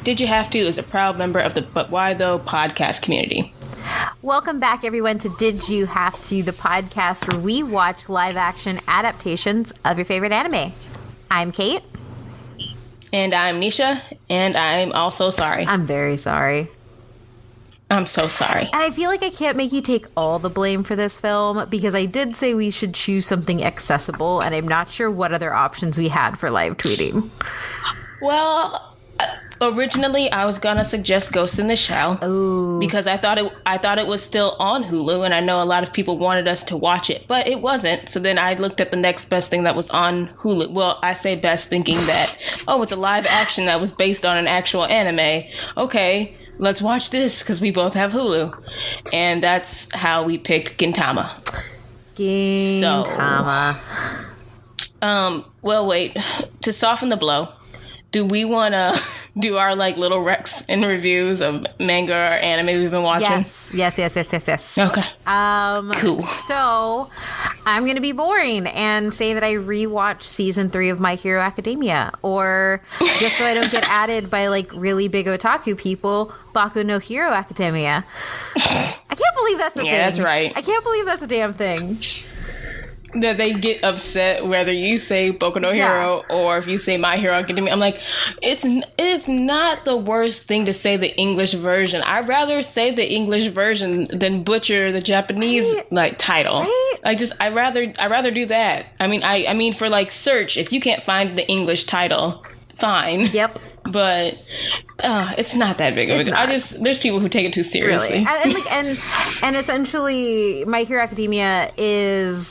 Did You Have To is a proud member of the But Why Though podcast community. Welcome back, everyone, to Did You Have To, the podcast where we watch live-action adaptations of your favorite anime. I'm Kate. And I'm Nisha, and I'm also sorry. I'm very sorry. I'm so sorry. And I feel like I can't make you take all the blame for this film, because I did say we should choose something accessible, and I'm not sure what other options we had for live tweeting. Well, originally I was gonna suggest Ghost in the Shell. Ooh. Because I thought it was still on Hulu, and I know a lot of people wanted us to watch it, but it wasn't. So then I looked at the next best thing that was on Hulu. Well, I say best thinking that, oh, it's a live action that was based on an actual anime. Okay, let's watch this because we both have Hulu. And that's how we picked Gintama. Gintama. Well, wait. To soften the blow, do we want to do our little recs and reviews of manga or anime we've been watching? Yes. Okay. Cool. So I'm going to be boring and say that I rewatched season 3 of My Hero Academia, or just so I don't get added by really big otaku people, Baku no Hero Academia. I can't believe that's a thing. Yeah, that's right. I can't believe that's a damn thing. That they get upset whether you say Boku no Hero or if you say My Hero Academia. I'm like, it's not the worst thing to say the English version. I'd rather say the English version than butcher the Japanese title. Right? I'd rather do that. I mean for search, if you can't find the English title, fine. Yep. But it's not that big of a deal. There's people who take it too seriously. Really. And essentially, My Hero Academia is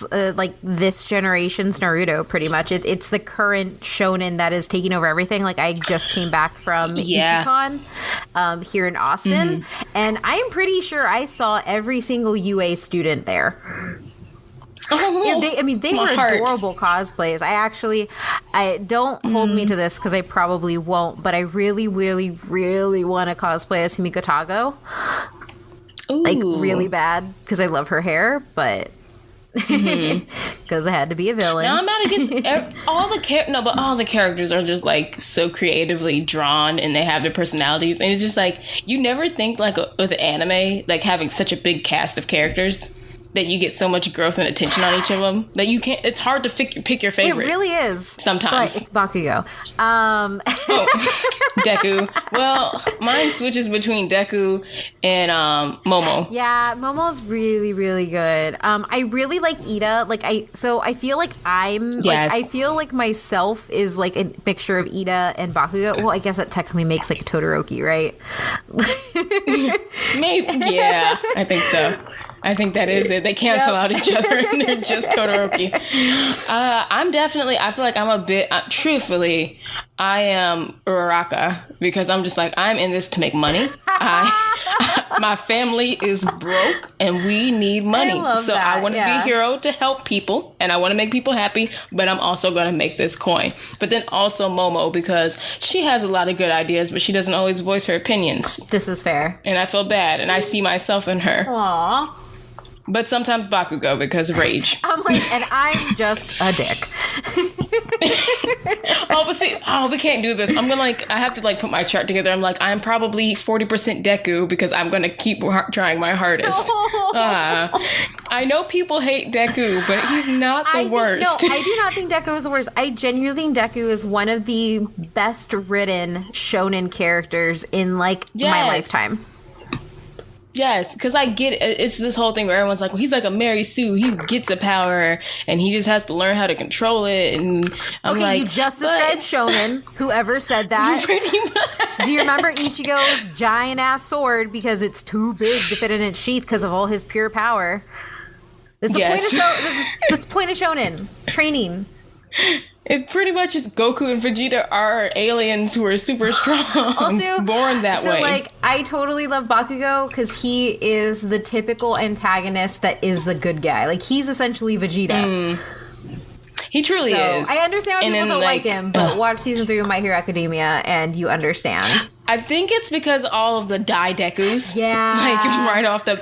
this generation's Naruto, pretty much. It's the current shonen that is taking over everything. I just came back from Ichicon here in Austin, and I'm pretty sure I saw every single UA student there. Oh, they were adorable cosplays. I don't hold me to this because I probably won't, but I really, really, really want to cosplay as Himiko Tago. Ooh. Really bad because I love her hair, but because I had to be a villain. Now I'm not against all the characters are just so creatively drawn, and they have their personalities, and it's just you never think with anime having such a big cast of characters that you get so much growth and attention on each of them that you can't. It's hard to pick your favorite. It really is. Sometimes. But it's Bakugo. Deku. Well, mine switches between Deku and Momo. Yeah, Momo's really, really good. I really like Ida. I feel like I feel like myself is a mixture of Ida and Bakugo. Well, I guess that technically makes Todoroki, right? Maybe. Yeah, I think so. I think that is it. They cancel out each other and they're just Todoroki. I feel like I'm a bit, truthfully, I am Uraraka because I'm just I'm in this to make money. My family is broke and we need money. I want to be a hero to help people and I want to make people happy, but I'm also going to make this coin. But then also Momo because she has a lot of good ideas, but she doesn't always voice her opinions. This is fair. And I feel bad and I see myself in her. Aww. But sometimes Bakugo because rage. And I'm just a dick. We can't do this. I'm gonna I have to put my chart together. I'm probably 40% Deku because I'm gonna keep trying my hardest. I know people hate Deku, but he's not the worst. I do not think Deku is the worst. I genuinely think Deku is one of the best written shonen characters in my lifetime. Yes, because I get it. It's this whole thing where everyone's well, he's like a Mary Sue. He gets a power, and he just has to learn how to control it. And I'm you just described shonen. Whoever said that? Pretty much. Do you remember Ichigo's giant-ass sword because it's too big to fit in its sheath because of all his pure power? That's the point of shonen. Training. It pretty much is Goku and Vegeta are aliens who are super strong. Also, born that way. So, I totally love Bakugo because he is the typical antagonist that is the good guy. He's essentially Vegeta. He truly is. I understand why people don't like him, but watch season 3 of My Hero Academia and you understand. I think it's because all of the daidekus. Yeah. Like right off the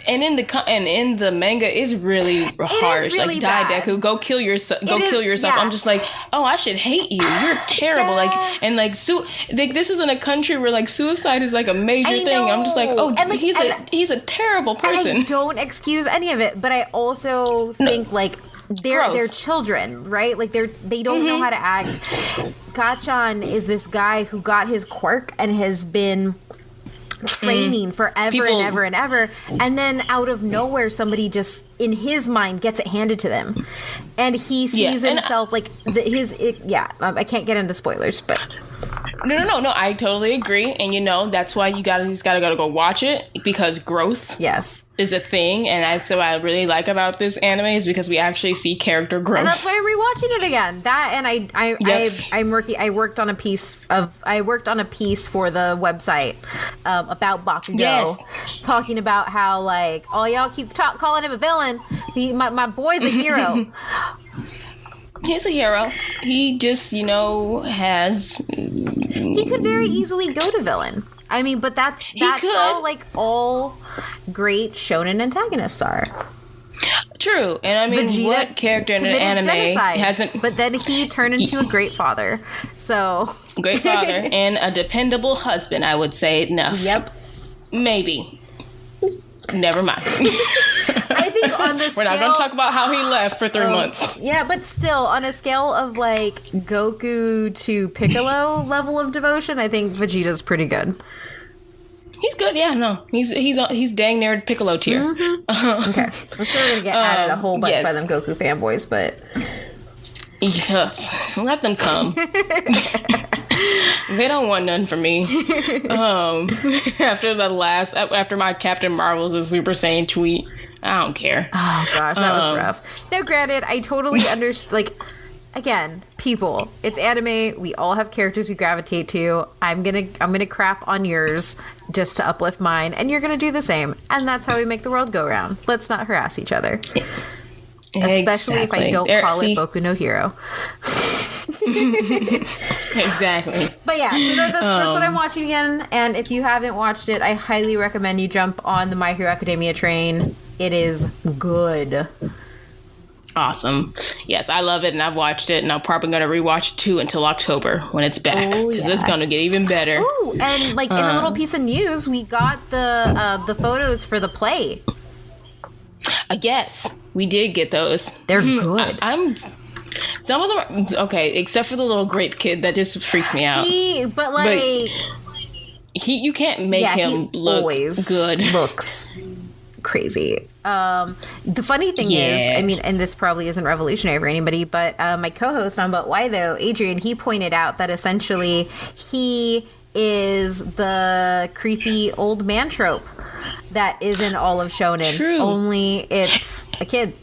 and in the manga is really harsh. Really like bad. daideku, go kill yourself. Yeah. I'm just like, oh, I should hate you. You're terrible. Yeah. Like and like this is in a country where like suicide is like a major thing. know. I'm just like, oh, And, like, he's a terrible person. I don't excuse any of it, but I also think like they're children, right? Like they don't know how to act. Gachan is this guy who got his quirk and has been training forever and ever and ever, and then out of nowhere somebody just in his mind gets it handed to them, and he sees himself like I can't get into spoilers, but no, I totally agree. And that's why you just gotta go watch it, because growth is a thing. And that's what I really like about this anime, is because we actually see character growth. And that's why I'm rewatching it again. That and I worked on a piece for the website about Bakugo, talking about how like all y'all keep calling him a villain. My boy's a hero. He's a hero. He just, has... He could very easily go to villain. I mean, but that's how, like, all great shonen antagonists are. True. And I mean, Vegeta what character in an anime hasn't... But then he turned into a great father, so... Great father and a dependable husband, I would say. Enough. Yep. Maybe. Never mind. I think on the We're not going to talk about how he left for 3 months. Yeah, but still, on a scale of like Goku to Piccolo level of devotion, I think Vegeta's pretty good. He's good, yeah. No, he's dang near Piccolo tier. Mm-hmm. Okay, I'm sure we're gonna get added a whole bunch by them Goku fanboys, but let them come. They don't want none from me. After my Captain Marvel's a Super Saiyan tweet, I don't care. Oh gosh, that was rough. Now, granted, I totally understand. Like, again, people, it's anime. We all have characters we gravitate to. I'm gonna crap on yours just to uplift mine, and you're gonna do the same. And that's how we make the world go round. Let's not harass each other. Especially if I don't call it Boku no Hero. Exactly. But yeah, so that's what I'm watching again. And if you haven't watched it, I highly recommend you jump on the My Hero Academia train. It is good. Awesome. Yes, I love it, and I've watched it, and I'm probably going to rewatch it too until October when it's back, because it's going to get even better. Ooh, and like in a little piece of news, we got the photos for the play. Yes, we did get those. They're good. Some of them are okay, except for the little grape kid that just freaks me out. You can't make him look good. Looks crazy. The funny thing is, I mean, and this probably isn't revolutionary for anybody, but my co-host on But Why Though, Adrian, he pointed out that essentially he is the creepy old man trope that is in all of shonen. True. Only it's a kid.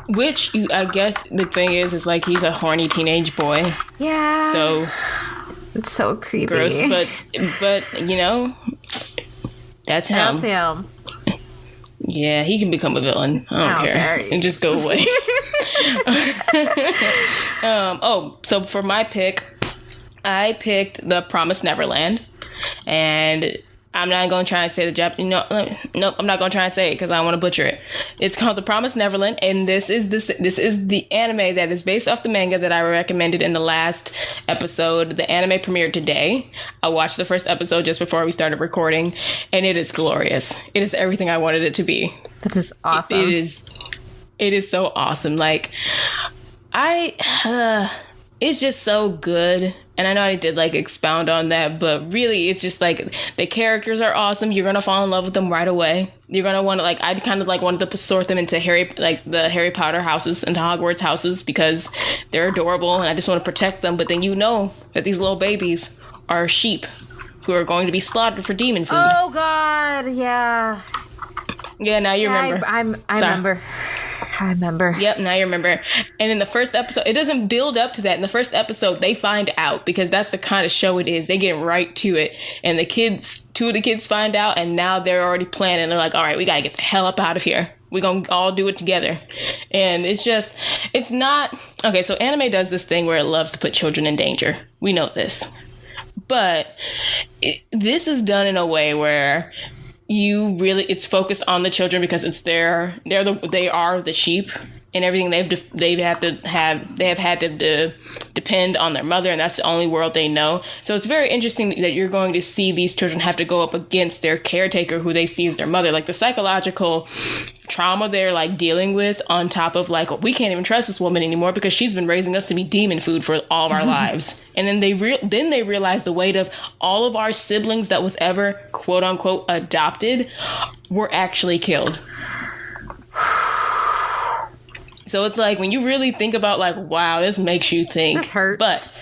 Which, I guess the thing is like he's a horny teenage boy. Yeah. So it's so creepy. Gross, but that's him. That's him. Yeah, he can become a villain. I don't care. And just go away. So for my pick, I picked the Promised Neverland, and I'm not going to try and say the Japanese. Nope, I'm not going to try and say it because I want to butcher it. It's called The Promised Neverland, and this is the anime that is based off the manga that I recommended in the last episode. The anime premiered today. I watched the first episode just before we started recording, and it is glorious. It is everything I wanted it to be. That is awesome. It is so awesome. Like, it's just so good. And I know I did like expound on that, but really it's just like the characters are awesome. You're going to fall in love with them right away. You're going to want to like, I kind of like wanted to sort them into the Harry Potter houses, into Hogwarts houses, because they're adorable and I just want to protect them. But then you know that these little babies are sheep who are going to be slaughtered for demon food. Oh God. Yeah. Yeah. Now you remember. I remember. I remember. Yep, now you remember. And in the first episode, it doesn't build up to that. In the first episode, they find out, because that's the kind of show it is. They get right to it. And two of the kids find out, and now they're already planning. They're like, all right, we got to get the hell up out of here. We're going to all do it together. And it's not... Okay, so anime does this thing where it loves to put children in danger. We know this. But this is done in a way where it's focused on the children because they are the sheep, and everything they have had to depend on their mother, and that's the only world they know. So it's very interesting that you're going to see these children have to go up against their caretaker, who they see as their mother. Like the psychological trauma they're like dealing with, on top of like, we can't even trust this woman anymore because she's been raising us to be demon food for all of our lives. And then they realize the weight of all of our siblings that was ever quote unquote adopted were actually killed. So it's like, when you really think about like, wow, this makes you think. This hurts. But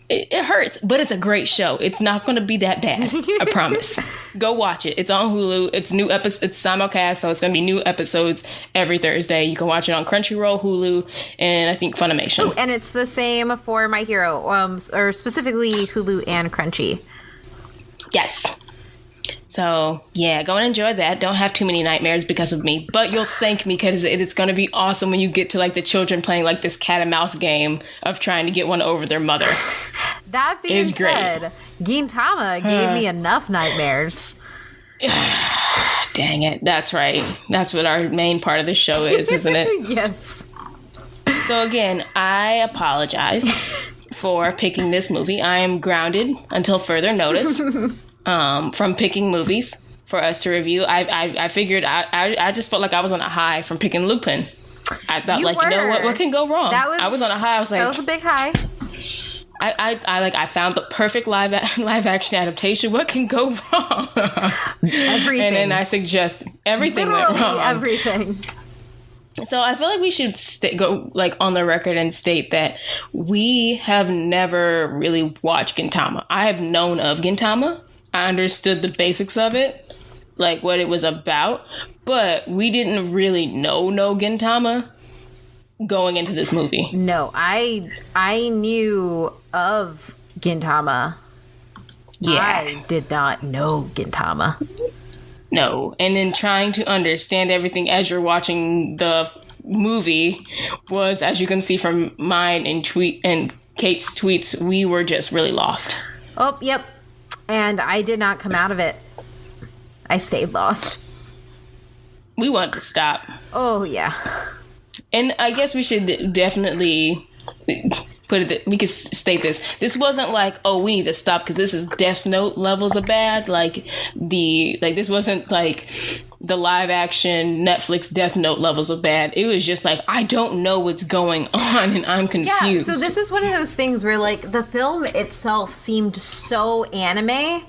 it hurts, but it's a great show. It's not going to be that bad. I promise. Go watch it. It's on Hulu. It's new episodes. It's simulcast, so it's going to be new episodes every Thursday. You can watch it on Crunchyroll, Hulu, and I think Funimation. Ooh, and it's the same for My Hero, or specifically Hulu and Crunchy. Yes. So, yeah, go and enjoy that. Don't have too many nightmares because of me. But you'll thank me, because it's going to be awesome when you get to, like, the children playing, like, this cat and mouse game of trying to get one over their mother. That being said, Gin Tama gave me enough nightmares. Dang it. That's right. That's what our main part of the show is, isn't it? Yes. So, again, I apologize for picking this movie. I am grounded until further notice. From picking movies for us to review. I figured I just felt like I was on a high from picking Lupin. I thought, you know what can go wrong? I was on a high. I was like, that was a big high. I found the perfect live action adaptation. What can go wrong? Everything. And then I suggest everything went wrong. Everything. So I feel like we should go like on the record and state that we have never really watched Gintama. I have known of Gintama. I understood the basics of it, like what it was about, but we didn't really know Gintama going into this movie. No, I knew of Gintama. Yeah. I did not know Gintama. No, and then trying to understand everything as you're watching the movie was, as you can see from mine and Kate's tweets, we were just really lost. Oh, yep. And I did not come out of it. I stayed lost. We wanted to stop. Oh, yeah. And I guess we should definitely we could state this. This wasn't like, oh, we need to stop because this is Death Note levels of bad. This wasn't like the live action Netflix Death Note levels of bad. It was just like, I don't know what's going on and I'm confused. Yeah, so this is one of those things where like the film itself seemed so anime.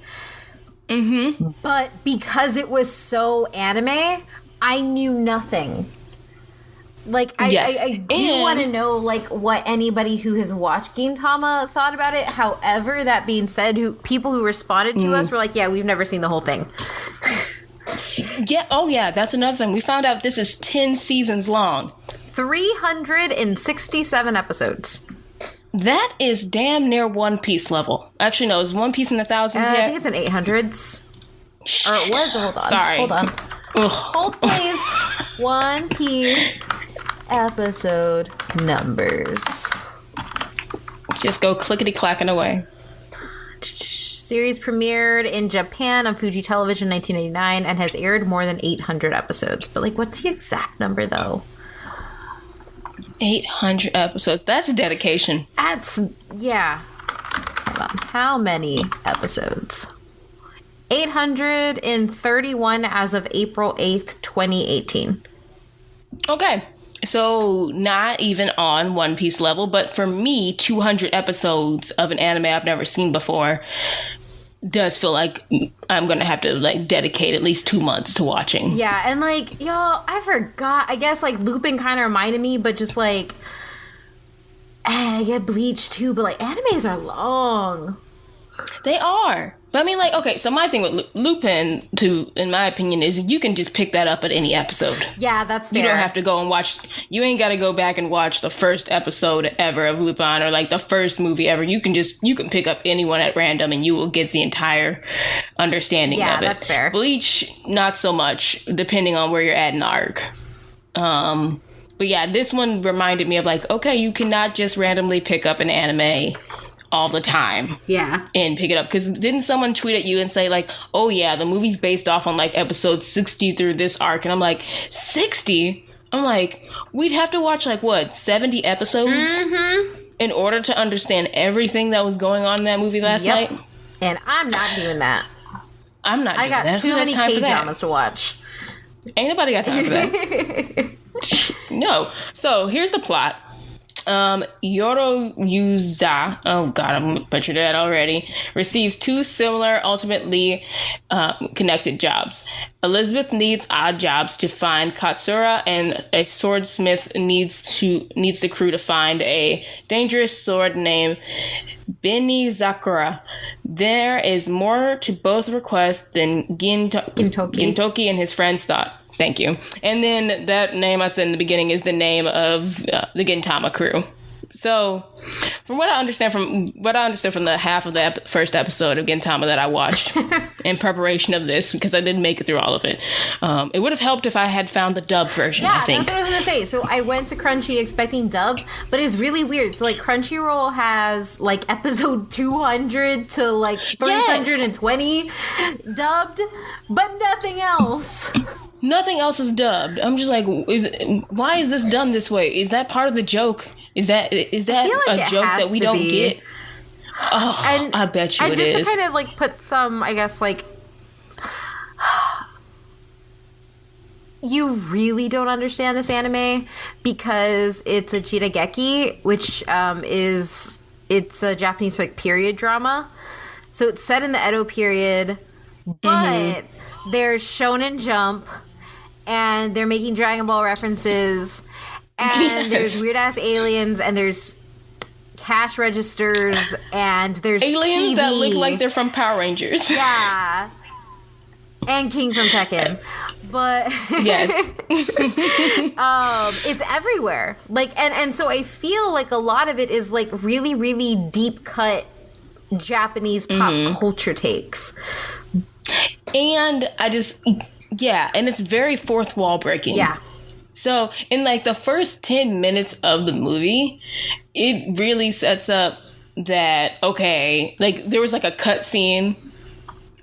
Mm-hmm. But because it was so anime, I knew nothing. Like, I do want to know, like, what anybody who has watched Gintama thought about it. However, that being said, people who responded to us were like, yeah, we've never seen the whole thing. Yeah. Oh, yeah. That's another thing. We found out this is 10 seasons long. 367 episodes. That is damn near One Piece level. Actually, no. Is One Piece in the thousands yet? I think it's in 800s. Shit. Or it was. Hold on. Sorry. Hold on. Ugh. Hold, please. One Piece episode numbers. Just go clickety-clacking away. Series premiered in Japan on Fuji Television in 1989 and has aired more than 800 episodes. But, like, what's the exact number, though? 800 episodes. That's a dedication. Yeah. Hold on. How many episodes? 831 as of April 8th, 2018. Okay. So not even on One Piece level, but for me, 200 episodes of an anime I've never seen before does feel like I'm going to have to like dedicate at least 2 months to watching. Yeah, and like, y'all, I forgot. I guess like Lupin kind of reminded me, but just like, I get Bleach too, but like animes are long. They are. But I mean, like, okay, so my thing with Lupin, in my opinion, is you can just pick that up at any episode. Yeah, that's fair. You don't have to go and watch, you ain't got to go back and watch the first episode ever of Lupin or like the first movie ever. You can pick up anyone at random and you will get the entire understanding of it. Yeah, that's fair. Bleach, not so much, depending on where you're at in the arc. But yeah, this one reminded me of like, okay, you cannot just randomly pick up an anime all the time. Yeah. And pick it up. Because didn't someone tweet at you and say like, oh yeah, the movie's based off on like episode 60 through this arc? And I'm like, 60? I'm like, we'd have to watch like what, 70 episodes in order to understand everything that was going on in that movie last night? And I'm not doing that. I'm not doing that. I got too many K-dramas to watch. Ain't nobody got time for that. No. So here's the plot. Yuza, oh god, I'm butchered that already, receives two similar, ultimately connected jobs. Elizabeth needs odd jobs to find Katsura, and a swordsmith needs the crew to find a dangerous sword named Benizakura. There is more to both requests than Gintoki and his friends thought. Thank you. And then that name I said in the beginning is the name of the Gintama crew. So, from what I understand from the half of the first episode of Gintama that I watched in preparation of this, because I didn't make it through all of it, it would have helped if I had found the dubbed version. Yeah, I think. that's what I was gonna say. So I went to Crunchy expecting dubbed, but it's really weird. So like Crunchyroll has like episode 200 to like 320 dubbed, but nothing else. Nothing else is dubbed. I'm just like, why is this done this way? Is that part of the joke? Is that like a joke that we don't get? Oh, and, I bet you it is. And just to kind of like put some, I guess, like, you really don't understand this anime because it's a Jirageki, which it's a Japanese like period drama. So it's set in the Edo period, but there's Shōnen Jump, and they're making Dragon Ball references, and there's weird ass aliens, and there's cash registers, and there's aliens TV. That look like they're from Power Rangers. Yeah, and King from Tekken. But yes, it's everywhere. Like, and so I feel like a lot of it is like really, really deep cut Japanese pop culture takes. And and it's very fourth wall breaking. Yeah. So in like the first 10 minutes of the movie, it really sets up that, okay, like there was like a cut scene,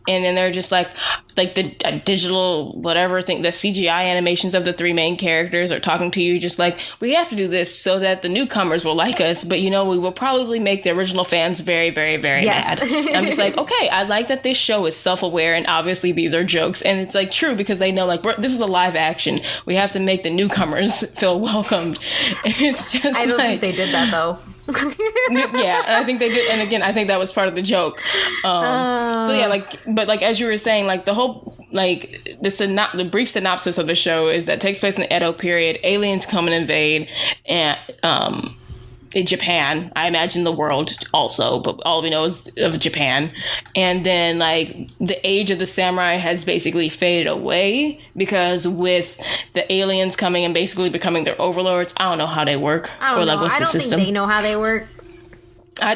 and then they're just like the digital whatever thing, the CGI animations of the three main characters are talking to you, just like, we have to do this so that the newcomers will like us, but we will probably make the original fans very, very, very mad. I'm just like, okay, I like that this show is self-aware, and obviously these are jokes, and it's like true because they know like this is a live action. We have to make the newcomers feel welcomed, and it's just I don't think they did that though. Yeah, and I think they did, and again, I think that was part of the joke. So yeah, but as you were saying, like the whole the brief synopsis of the show is that it takes place in the Edo period. Aliens come and invade, and in Japan, I imagine the world also, but all we know is of Japan. And then like the age of the samurai has basically faded away because with the aliens coming and basically becoming their overlords, I don't know how they work. I don't know. What's the system? Think they know how they work.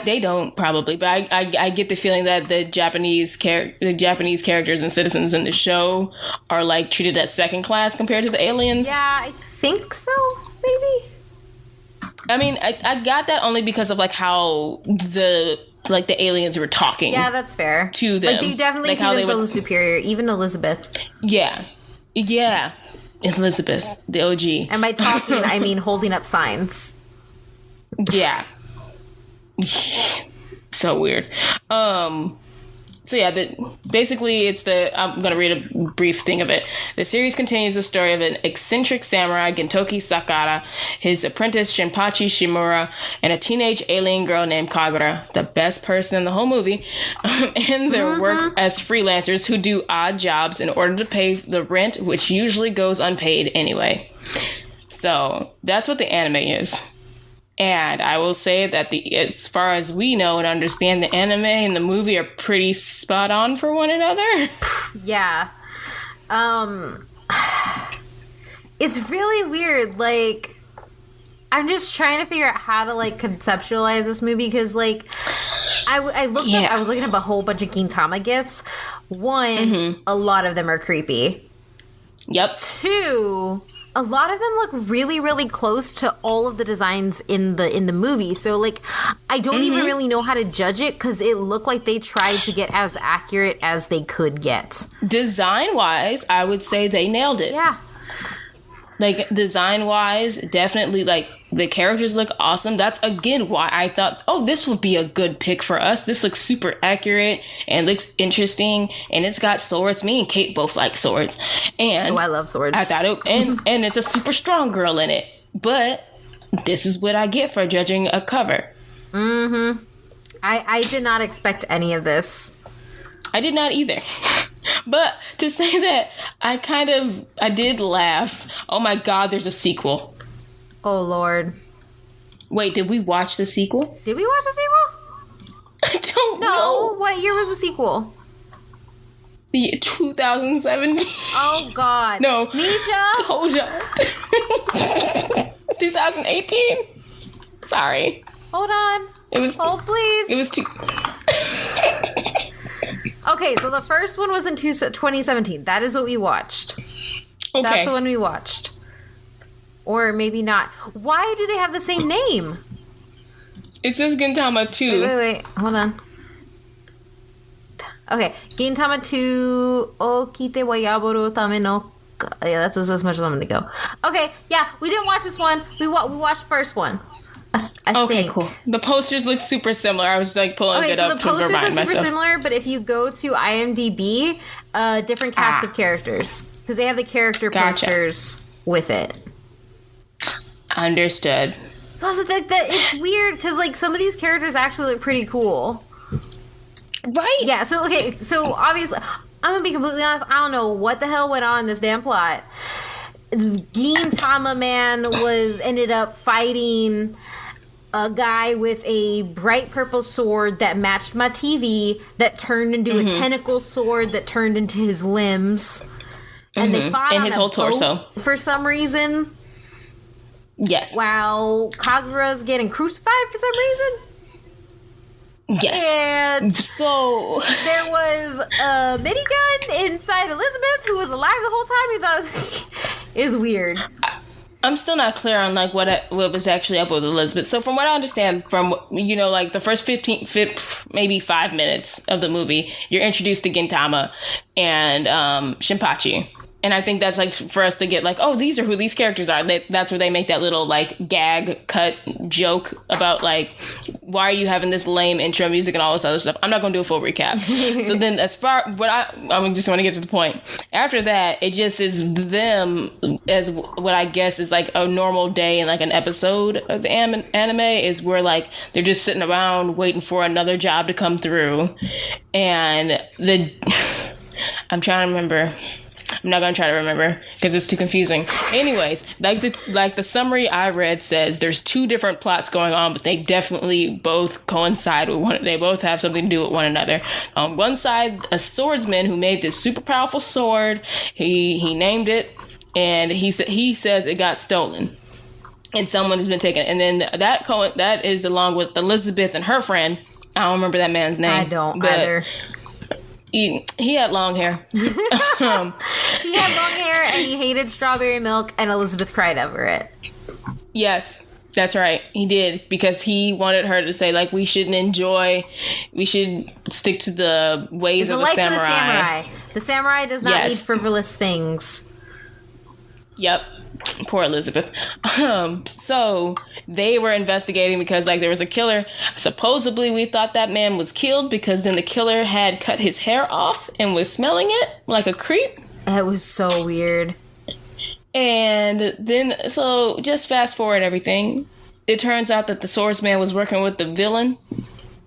They don't probably, but I get the feeling that the Japanese characters and citizens in the show are like treated as second class compared to the aliens. Yeah, I think so. Maybe. I mean, I got that only because of like how the aliens were talking. Yeah, that's fair. To them, like they definitely see themselves as superior. Even Elizabeth. Yeah, Elizabeth, the OG. And by talking, I mean holding up signs. Yeah. So weird. So yeah, basically I'm going to read a brief thing of it. The series continues the story of an eccentric samurai, Gintoki Sakata, his apprentice, Shinpachi Shimura, and a teenage alien girl named Kagura, the best person in the whole movie, and their work as freelancers who do odd jobs in order to pay the rent, which usually goes unpaid anyway. So that's what the anime is. And I will say that as far as we know and understand, the anime and the movie are pretty spot on for one another. Yeah. It's really weird. Like, I'm just trying to figure out how to, like, conceptualize this movie, because, like, I was looking up a whole bunch of Gintama gifs. One, a lot of them are creepy. Yep. Two, a lot of them look really, really close to all of the designs in the movie. So, like, I don't even really know how to judge it, because it looked like they tried to get as accurate as they could get. Design-wise, I would say they nailed it. Yeah. Like, design-wise, definitely, like, the characters look awesome. That's, again, why I thought, oh, this would be a good pick for us. This looks super accurate and looks interesting, and it's got swords. Me and Kate both like swords. And I love swords. I thought it, and it's a super strong girl in it. But this is what I get for judging a cover. Mm-hmm. I did not expect any of this. I did not either. But to say that, I did laugh. Oh my God, there's a sequel. Oh, Lord. Wait, did we watch the sequel? Did we watch the sequel? I don't know. No. What year was the sequel? The 2017. Oh, God. No. Nisha? Hold on. 2018. Sorry. Hold on. Hold, please. It was too... Okay, so the first one was in 2017. That is what we watched. Okay. That's the one we watched. Or maybe not. Why do they have the same name? It says Gintama 2. Wait. Hold on. Okay. Gintama 2. Okite wa yaboru tame no... Yeah, that's as much as I'm going to go. Okay, yeah, we didn't watch this one. We watched the first one. I think. Cool. The posters look super similar. I was like pulling it up to remind myself. Okay, so the posters look super similar, but if you go to IMDb, different cast of characters. Because they have the character posters with it. Understood. So I was like, it's weird, because like some of these characters actually look pretty cool. Right? Yeah, so okay, so obviously, I'm going to be completely honest, I don't know what the hell went on in this damn plot. Gin Tama man ended up fighting a guy with a bright purple sword that matched my TV, that turned into a tentacle sword that turned into his limbs, and they fought on his whole torso for some reason. Yes. While Kagura's getting crucified for some reason. Yes. And so there was a minigun inside Elizabeth, who was alive the whole time. You thought is weird. I'm still not clear on like what was actually up with Elizabeth. So from what I understand, from like the first maybe 5 minutes of the movie, you're introduced to Gintama and Shinpachi. And I think that's like for us to get like, oh, these are who these characters are. That's where they make that little like gag cut joke about like, why are you having this lame intro music and all this other stuff? I'm not going to do a full recap. So then I just want to get to the point. After that, it just is them as what I guess is like a normal day in like an episode of the anime is where like they're just sitting around waiting for another job to come through. And I'm trying to remember. I'm not going to try to remember because it's too confusing. Anyways, like the summary I read says there's 2 different plots going on, but they definitely both coincide with one. They both have something to do with one another. On one side, a swordsman who made this super powerful sword. He named it, and he says it got stolen, and someone has been taken. And then that is along with Elizabeth and her friend. I don't remember that man's name. I don't either. He had long hair. He had long hair, and he hated strawberry milk, and Elizabeth cried over it. Yes, that's right. He did, because he wanted her to say, like, we should stick to the ways of the samurai. The samurai. The samurai does not need frivolous things. Yep. Poor Elizabeth. So they were investigating because like there was a killer. Supposedly we thought that man was killed because then the killer had cut his hair off and was smelling it like a creep. That was so weird. And then, so just fast forward everything. It turns out that the swordsman was working with the villain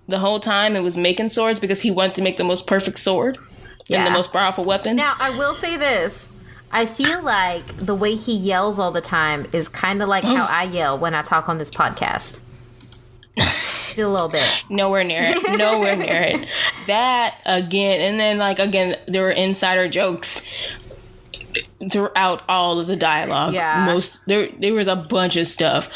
the whole time and was making swords because he wanted to make the most perfect sword and the most powerful weapon. Now, I will say this. I feel like the way he yells all the time is kind of like how I yell when I talk on this podcast. Just a little bit. Nowhere near it. Nowhere near it. That, again, and then, like, again, there were insider jokes throughout all of the dialogue. Yeah. There was a bunch of stuff.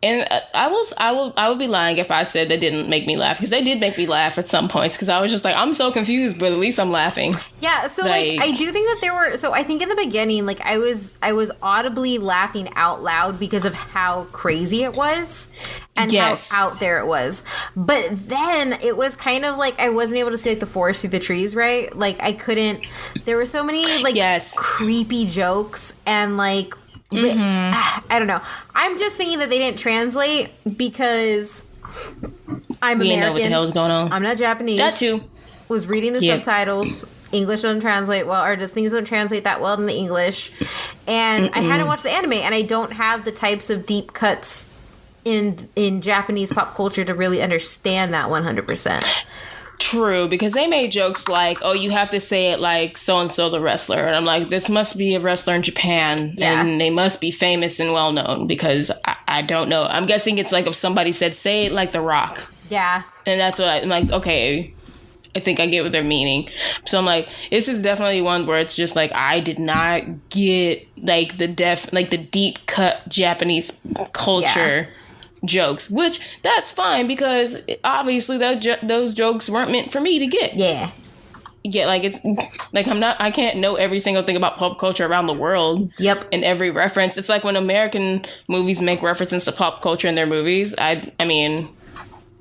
And I would be lying if I said that didn't make me laugh, because they did make me laugh at some points, because I was just like, I'm so confused, but at least I'm laughing. Yeah, so like I do think that there were, so I think in the beginning, like I was audibly laughing out loud because of how crazy it was and how out there it was. But then it was kind of like I wasn't able to see like the forest through the trees, right? Like I couldn't, there were so many like creepy jokes and like I don't know. I'm just thinking that they didn't translate because I'm American. You know what the hell was going on. I'm not Japanese. That too. Was reading the subtitles. English doesn't translate well, or just things don't translate that well in the English. And I hadn't watched the anime, and I don't have the types of deep cuts in Japanese pop culture to really understand that 100%. True, because they made jokes like, oh, you have to say it like so-and-so the wrestler. And I'm like, this must be a wrestler in Japan. Yeah. And they must be famous and well-known, because I don't know. I'm guessing it's like if somebody said, say it like The Rock. Yeah. And that's what I'm like, okay, I think I get what they're meaning. So I'm like, this is definitely one where it's just like, I did not get like the deep cut Japanese culture jokes, which that's fine, because obviously those jokes weren't meant for me to get. Yeah, like it's like I can't know every single thing about pop culture around the world. Yep. And every reference, it's like when American movies make references to pop culture in their movies, I mean,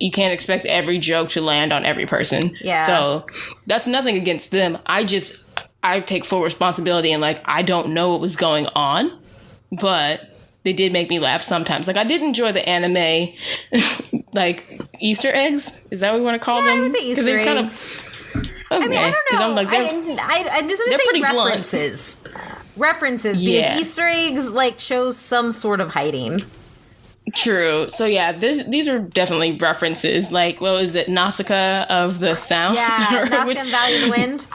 you can't expect every joke to land on every person. Yeah. So that's nothing against them. I take full responsibility, and like I don't know what was going on, but they did make me laugh sometimes. Like, I did enjoy the anime, like, Easter eggs? Is that what we want to call them? I would say Easter eggs. Okay. I mean, I don't know. I'm like, I'm just going to say references. References, because Easter eggs, like, shows some sort of hiding. True. So, yeah, these are definitely references. Like, what was it? Nausicaa of the Sound? Yeah, Nausicaa and Valley of the Wind.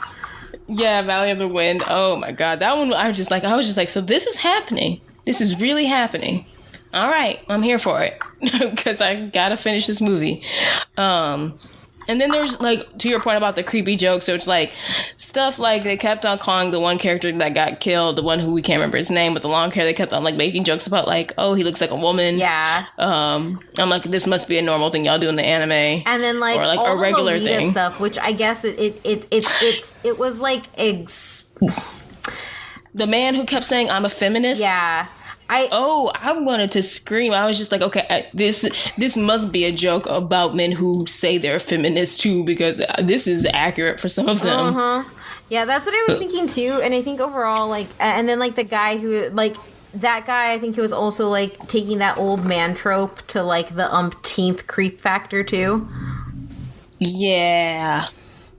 Yeah, Valley of the Wind. Oh, my God. That one, I was just like, so this is happening. This is really happening. All right, I'm here for it, because I gotta finish this movie. And then there's, like, to your point about the creepy jokes, so it's like stuff like they kept on calling the one character that got killed, the one who we can't remember his name, with the long hair, they kept on like making jokes about like, oh, he looks like a woman. Yeah. I'm like, this must be a normal thing y'all do in the anime. And then like, or like all a regular the thing stuff, which I guess it was like the man who kept saying, I'm a feminist. Yeah. I wanted to scream. I was just like, okay, this must be a joke about men who say they're feminists too, because this is accurate for some of them. Uh-huh. Yeah, that's what I was thinking too. And I think overall, like, and then like the guy who, like, that guy, I think he was also like taking that old man trope to like the umpteenth creep factor too. Yeah.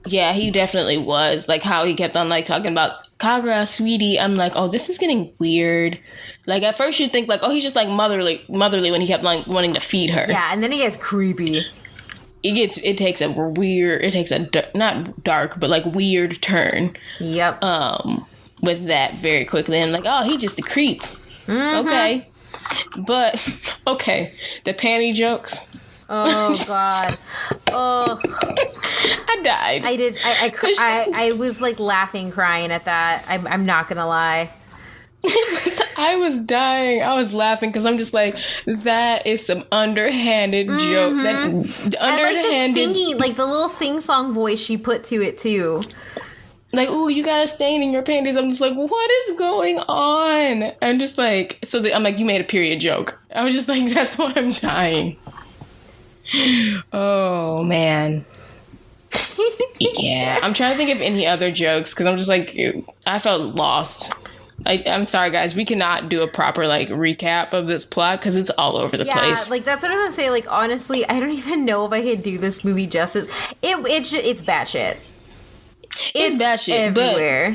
Yeah, he definitely was. Like how he kept on like talking about Kagura, sweetie. I'm like, oh, this is getting weird. Like at first you'd think like, oh, he's just like motherly when he kept like wanting to feed her. Yeah, and then he gets creepy. It takes a not dark, but like weird turn. Yep. With that very quickly. And I'm like, oh, he just a creep. Mm-hmm. Okay. But okay. The panty jokes. Oh God! Oh, I died. I did. I was like laughing, crying at that. I'm not gonna lie. I was dying. I was laughing because I'm just like, that is some underhanded joke. That underhanded. I like the singing, like the little sing-song voice she put to it too. Like, ooh, you got a stain in your panties. I'm just like, what is going on? I'm just like, I'm like, you made a period joke. I was just like, that's why I'm dying. Oh man. Yeah, I'm trying to think of any other jokes because I'm just like, I felt lost. I'm sorry guys, we cannot do a proper like recap of this plot because it's all over the place. Yeah, like that's what I was gonna say. Like honestly, I don't even know if I could do this movie justice. It's batshit. It's batshit everywhere.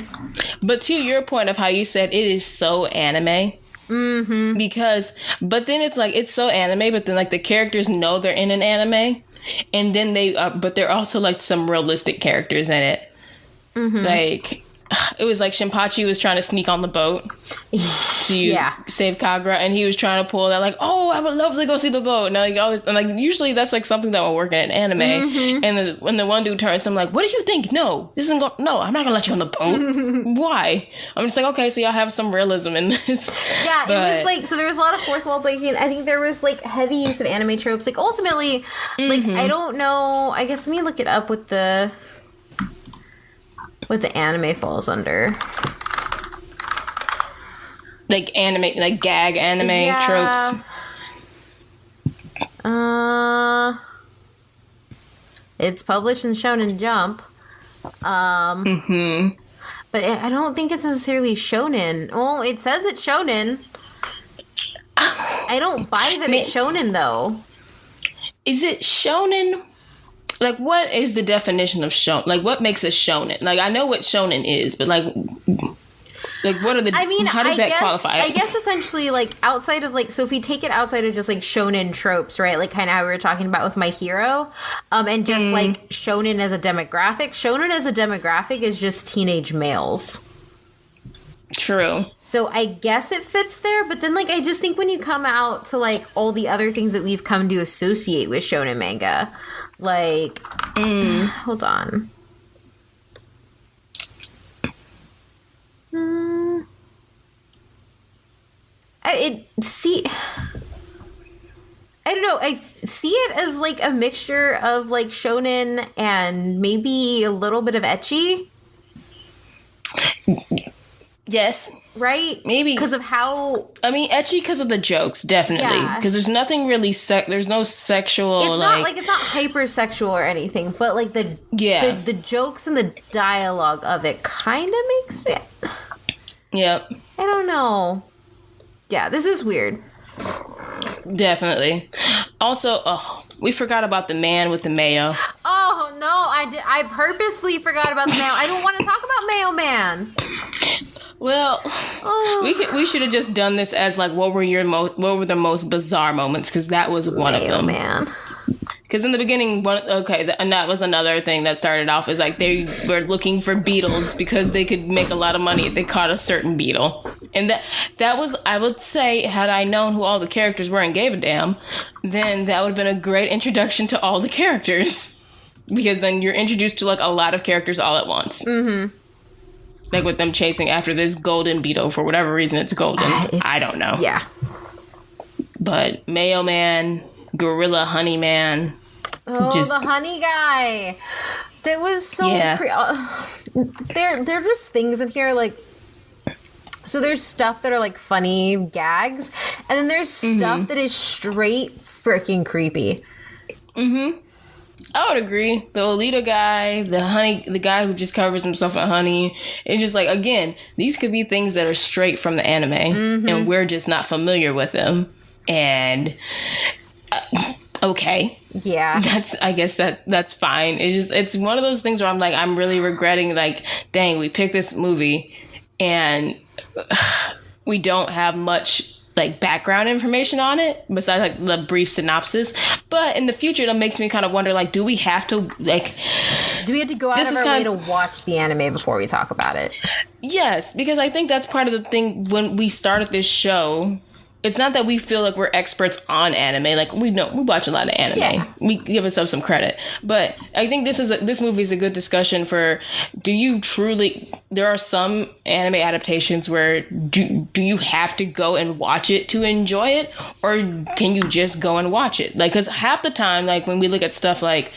But to your point of how you said it is so anime. Mm-hmm. But then it's like, it's so anime, but then like the characters know they're in an anime, and then but they're also like some realistic characters in it. Mm-hmm. Like, it was like Shinpachi was trying to sneak on the boat to save Kagura, and he was trying to pull that like, oh, I would love to go see the boat. And like all this, and like usually that's like something that will work in an anime. And when the one dude turns to him like, what do you think? No, this isn't no, I'm not gonna let you on the boat. Why? I'm just like, okay, so y'all have some realism in this. Yeah, but it was like, so there was a lot of fourth wall breaking. I think there was like heavy use of anime tropes. Like ultimately, like I don't know. I guess let me look it up what the anime falls under. Like anime, like gag anime tropes. It's published in Shōnen Jump. But I don't think it's necessarily shonen. Well, it says it's shonen. I don't buy that it's shonen, though. Is it shonen? Like, what is the definition of shonen? Like, what makes a shonen? Like, I know what shonen is, but like what are the? I mean, how does that qualify? I guess essentially, like, outside of like, so if we take it outside of just like shonen tropes, right? Like, kind of how we were talking about with My Hero, and just like shonen as a demographic. Shonen as a demographic is just teenage males. True. So I guess it fits there, but then like I just think when you come out to like all the other things that we've come to associate with shonen manga, like, hold on. I don't know. I see it as like a mixture of like shonen and maybe a little bit of ecchi. Yes. Right? Maybe. Because of how... I mean, ecchi because of the jokes, definitely. Because there's nothing really... there's no sexual, it's not like... It's not hypersexual or anything, but like the jokes and the dialogue of it kind of makes me... Yep. I don't know. Yeah, this is weird. Definitely. Also, we forgot about the man with the mayo. Oh, no, I purposefully forgot about the mayo. I don't want to talk about Mayo Man. Well, we should have just done this as like, what were the most bizarre moments? Because that was one of them. Man. Because in the beginning, and that was another thing that started off is like they were looking for beetles because they could make a lot of money if they caught a certain beetle. And that was, I would say, had I known who all the characters were and gave a damn, then that would have been a great introduction to all the characters. Because then you're introduced to like a lot of characters all at once. Mm-hmm. Like with them chasing after this golden beetle for whatever reason it's golden. I don't know. Yeah. But Mayo Man, Gorilla Honey Man. Oh, the honey guy. That was so... There are just things in here like... So there's stuff that are like funny gags. And then there's stuff that is straight freaking creepy. Mm-hmm. I would agree. The Lolita guy, the guy who just covers himself in honey. It's just like, again, these could be things that are straight from the anime, and we're just not familiar with them. And okay, yeah, I guess that's fine. It's one of those things where I'm like, I'm really regretting, like, dang, we picked this movie, and we don't have much like background information on it besides like the brief synopsis. But in the future, that makes me kind of wonder, like, do we have to go out of our way to watch the anime before we talk about it? Yes, because I think that's part of the thing when we started this show. It's not that we feel like we're experts on anime. Like, we watch a lot of anime. Yeah. We give ourselves some credit. But I think this movie is a good discussion for, do you truly... There are some anime adaptations where do you have to go and watch it to enjoy it? Or can you just go and watch it? Like, because half the time, like, when we look at stuff like...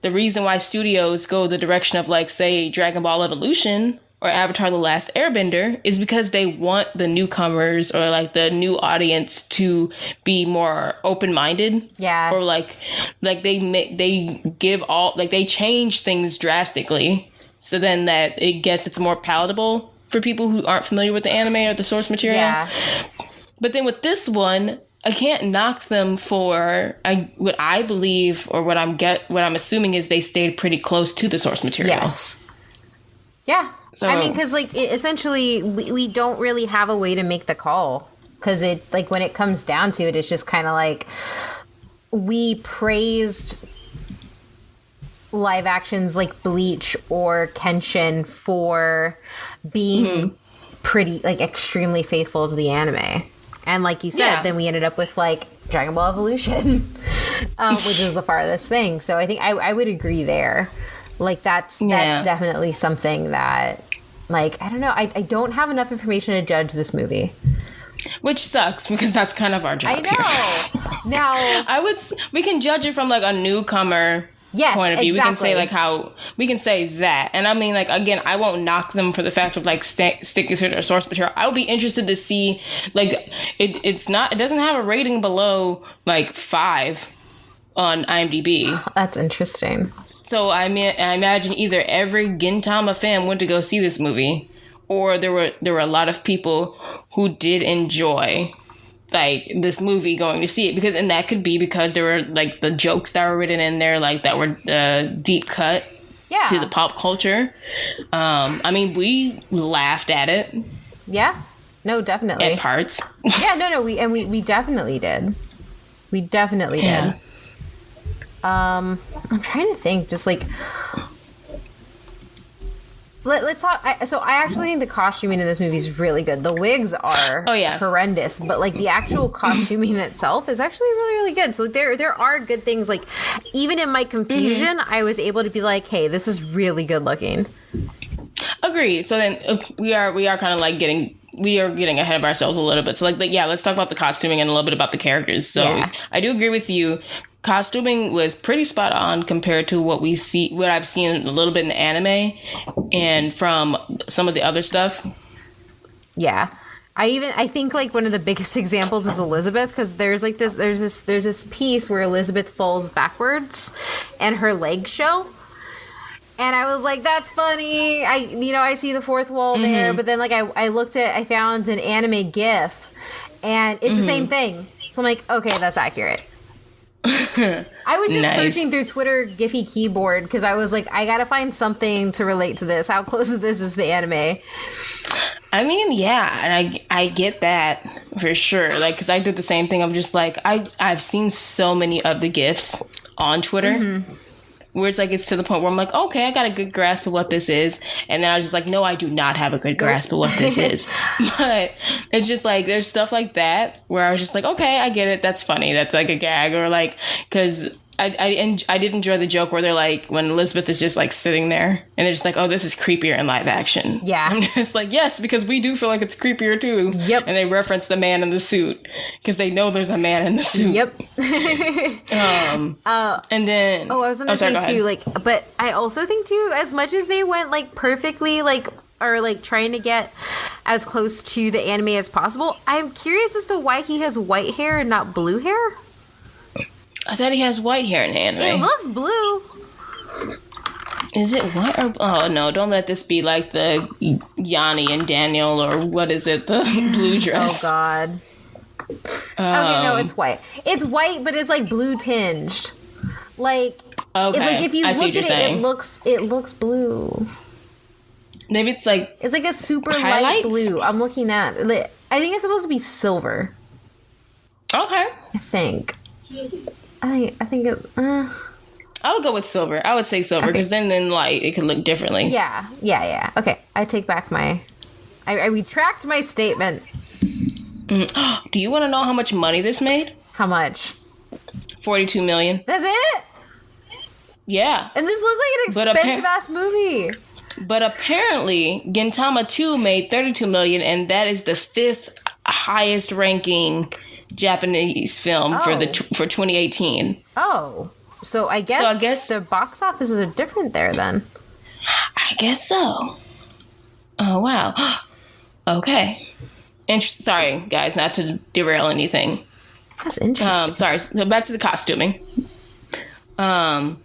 The reason why studios go the direction of, like, say, Dragon Ball Evolution... or Avatar: The Last Airbender is because they want the newcomers or like the new audience to be more open-minded. Yeah. Or like they give all, like, they change things drastically. So then that it's more palatable for people who aren't familiar with the anime or the source material. Yeah. But then with this one, I can't knock them for what I believe or what I'm assuming is they stayed pretty close to the source material. Yes. Yeah. So, I mean, because, like, essentially, we don't really have a way to make the call. Because, like, when it comes down to it, it's just kind of like, we praised live actions like Bleach or Kenshin for being pretty, like, extremely faithful to the anime. And like you said, then we ended up with, like, Dragon Ball Evolution, which is the farthest thing. So I think I would agree there. Like, that's definitely something that, like, I don't know. I don't have enough information to judge this movie. Which sucks, because that's kind of our job here. Now, we can judge it from, like, a newcomer point of view. Exactly. We can say, like, how we can say that. And I mean, like, again, I won't knock them for the fact of, like, sticking to their source material. I would be interested to see, like, it doesn't have a rating below, like, 5 on IMDb. That's interesting. So I imagine either every Gintama fan went to go see this movie, or there were a lot of people who did enjoy, like, this movie going to see it, and that could be because there were, like, the jokes that were written in there, like, that were deep cut to the pop culture. I mean, we laughed at it. Yeah. No, definitely. At parts. Yeah, no, we definitely did. We definitely did. I'm trying to think, just, like, let's talk. I actually think the costuming in this movie is really good. The wigs are horrendous, but, like, the actual costuming itself is actually really, really good. So there are good things. Like, even in my confusion, I was able to be like, hey, this is really good looking. Agreed. So then we are kind of, like, getting ahead of ourselves a little bit. So, like, let's talk about the costuming and a little bit about the characters. So I do agree with you. Costuming was pretty spot on compared to what I've seen a little bit in the anime and from some of the other stuff. Yeah. I think, like, one of the biggest examples is Elizabeth, because there's this piece where Elizabeth falls backwards and her legs show. And I was like, that's funny. I see the fourth wall there, but then, like, I found an anime GIF, and it's the same thing. So I'm like, okay, that's accurate. I was just searching through Twitter Giphy keyboard because I was like, I gotta find something to relate to this. How close is this to anime? I mean, yeah, and I get that for sure. Like, because I did the same thing. I'm just like, I've seen so many of the GIFs on Twitter. Where it's like, it's to the point where I'm like, okay, I got a good grasp of what this is. And then I was just like, no, I do not have a good grasp of what this is. But it's just like, there's stuff like that where I was just like, okay, I get it. That's funny. That's like a gag. Or like, because I did enjoy the joke where they're like, when Elizabeth is just like sitting there and they're just like, oh, this is creepier in live action. Yeah. I'm just like, yes, because we do feel like it's creepier too. Yep. And they reference the man in the suit because they know there's a man in the suit. Yep. And then... I was going to say too, like, but I also think too, as much as they went like perfectly, like, or like trying to get as close to the anime as possible, I'm curious as to why he has white hair and not blue hair. I thought he has white hair in the anime. It looks blue. Is it white or... Oh, no, don't let this be like the Yanni and Daniel, or what is it? The blue dress. Oh, God. Okay, no, it's white. It's white, but it's like blue tinged. Like, okay. Like if you I look at saying. it looks blue. Maybe it's like... It's like a super highlights? light blue. I'm looking at it. I think it's supposed to be silver. Okay. I think it... I would go with silver. I would say silver, because then light, it could look differently. Yeah. Okay, I take back my... I retract my statement. Do you want to know how much money this made? How much? $42 million. That's it? Yeah. And this looked like an expensive-ass movie. But apparently, Gintama 2 made $32 million, and that is the 5th highest ranking Japanese film for 2018. Oh. So I guess the box office is different there then. I guess so. Oh, wow. Okay. Sorry, guys, not to derail anything. That's interesting. Sorry. So back to the costuming. I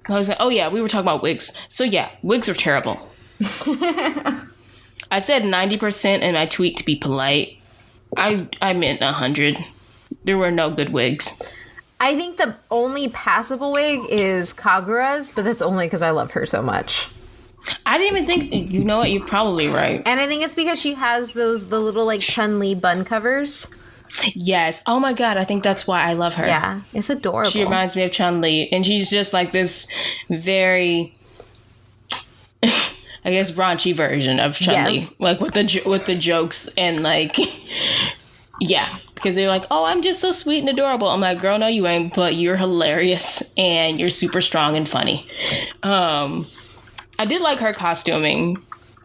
was like, oh yeah, we were talking about wigs. So yeah, wigs are terrible. I said 90% in my tweet to be polite. I meant 100. There were no good wigs. I think the only passable wig is Kagura's, but that's only because I love her so much. I didn't even think... You know what? You're probably right. And I think it's because she has the little, like, Chun-Li bun covers. Yes. Oh my God. I think that's why I love her. Yeah, it's adorable. She reminds me of Chun-Li, and she's just like this very, I guess, raunchy version of Chun-Li, Yes. like with the jokes and like, yeah, because they're like, oh, I'm just so sweet and adorable. I'm like, girl, no, you ain't, but you're hilarious and you're super strong and funny. I did like her costuming.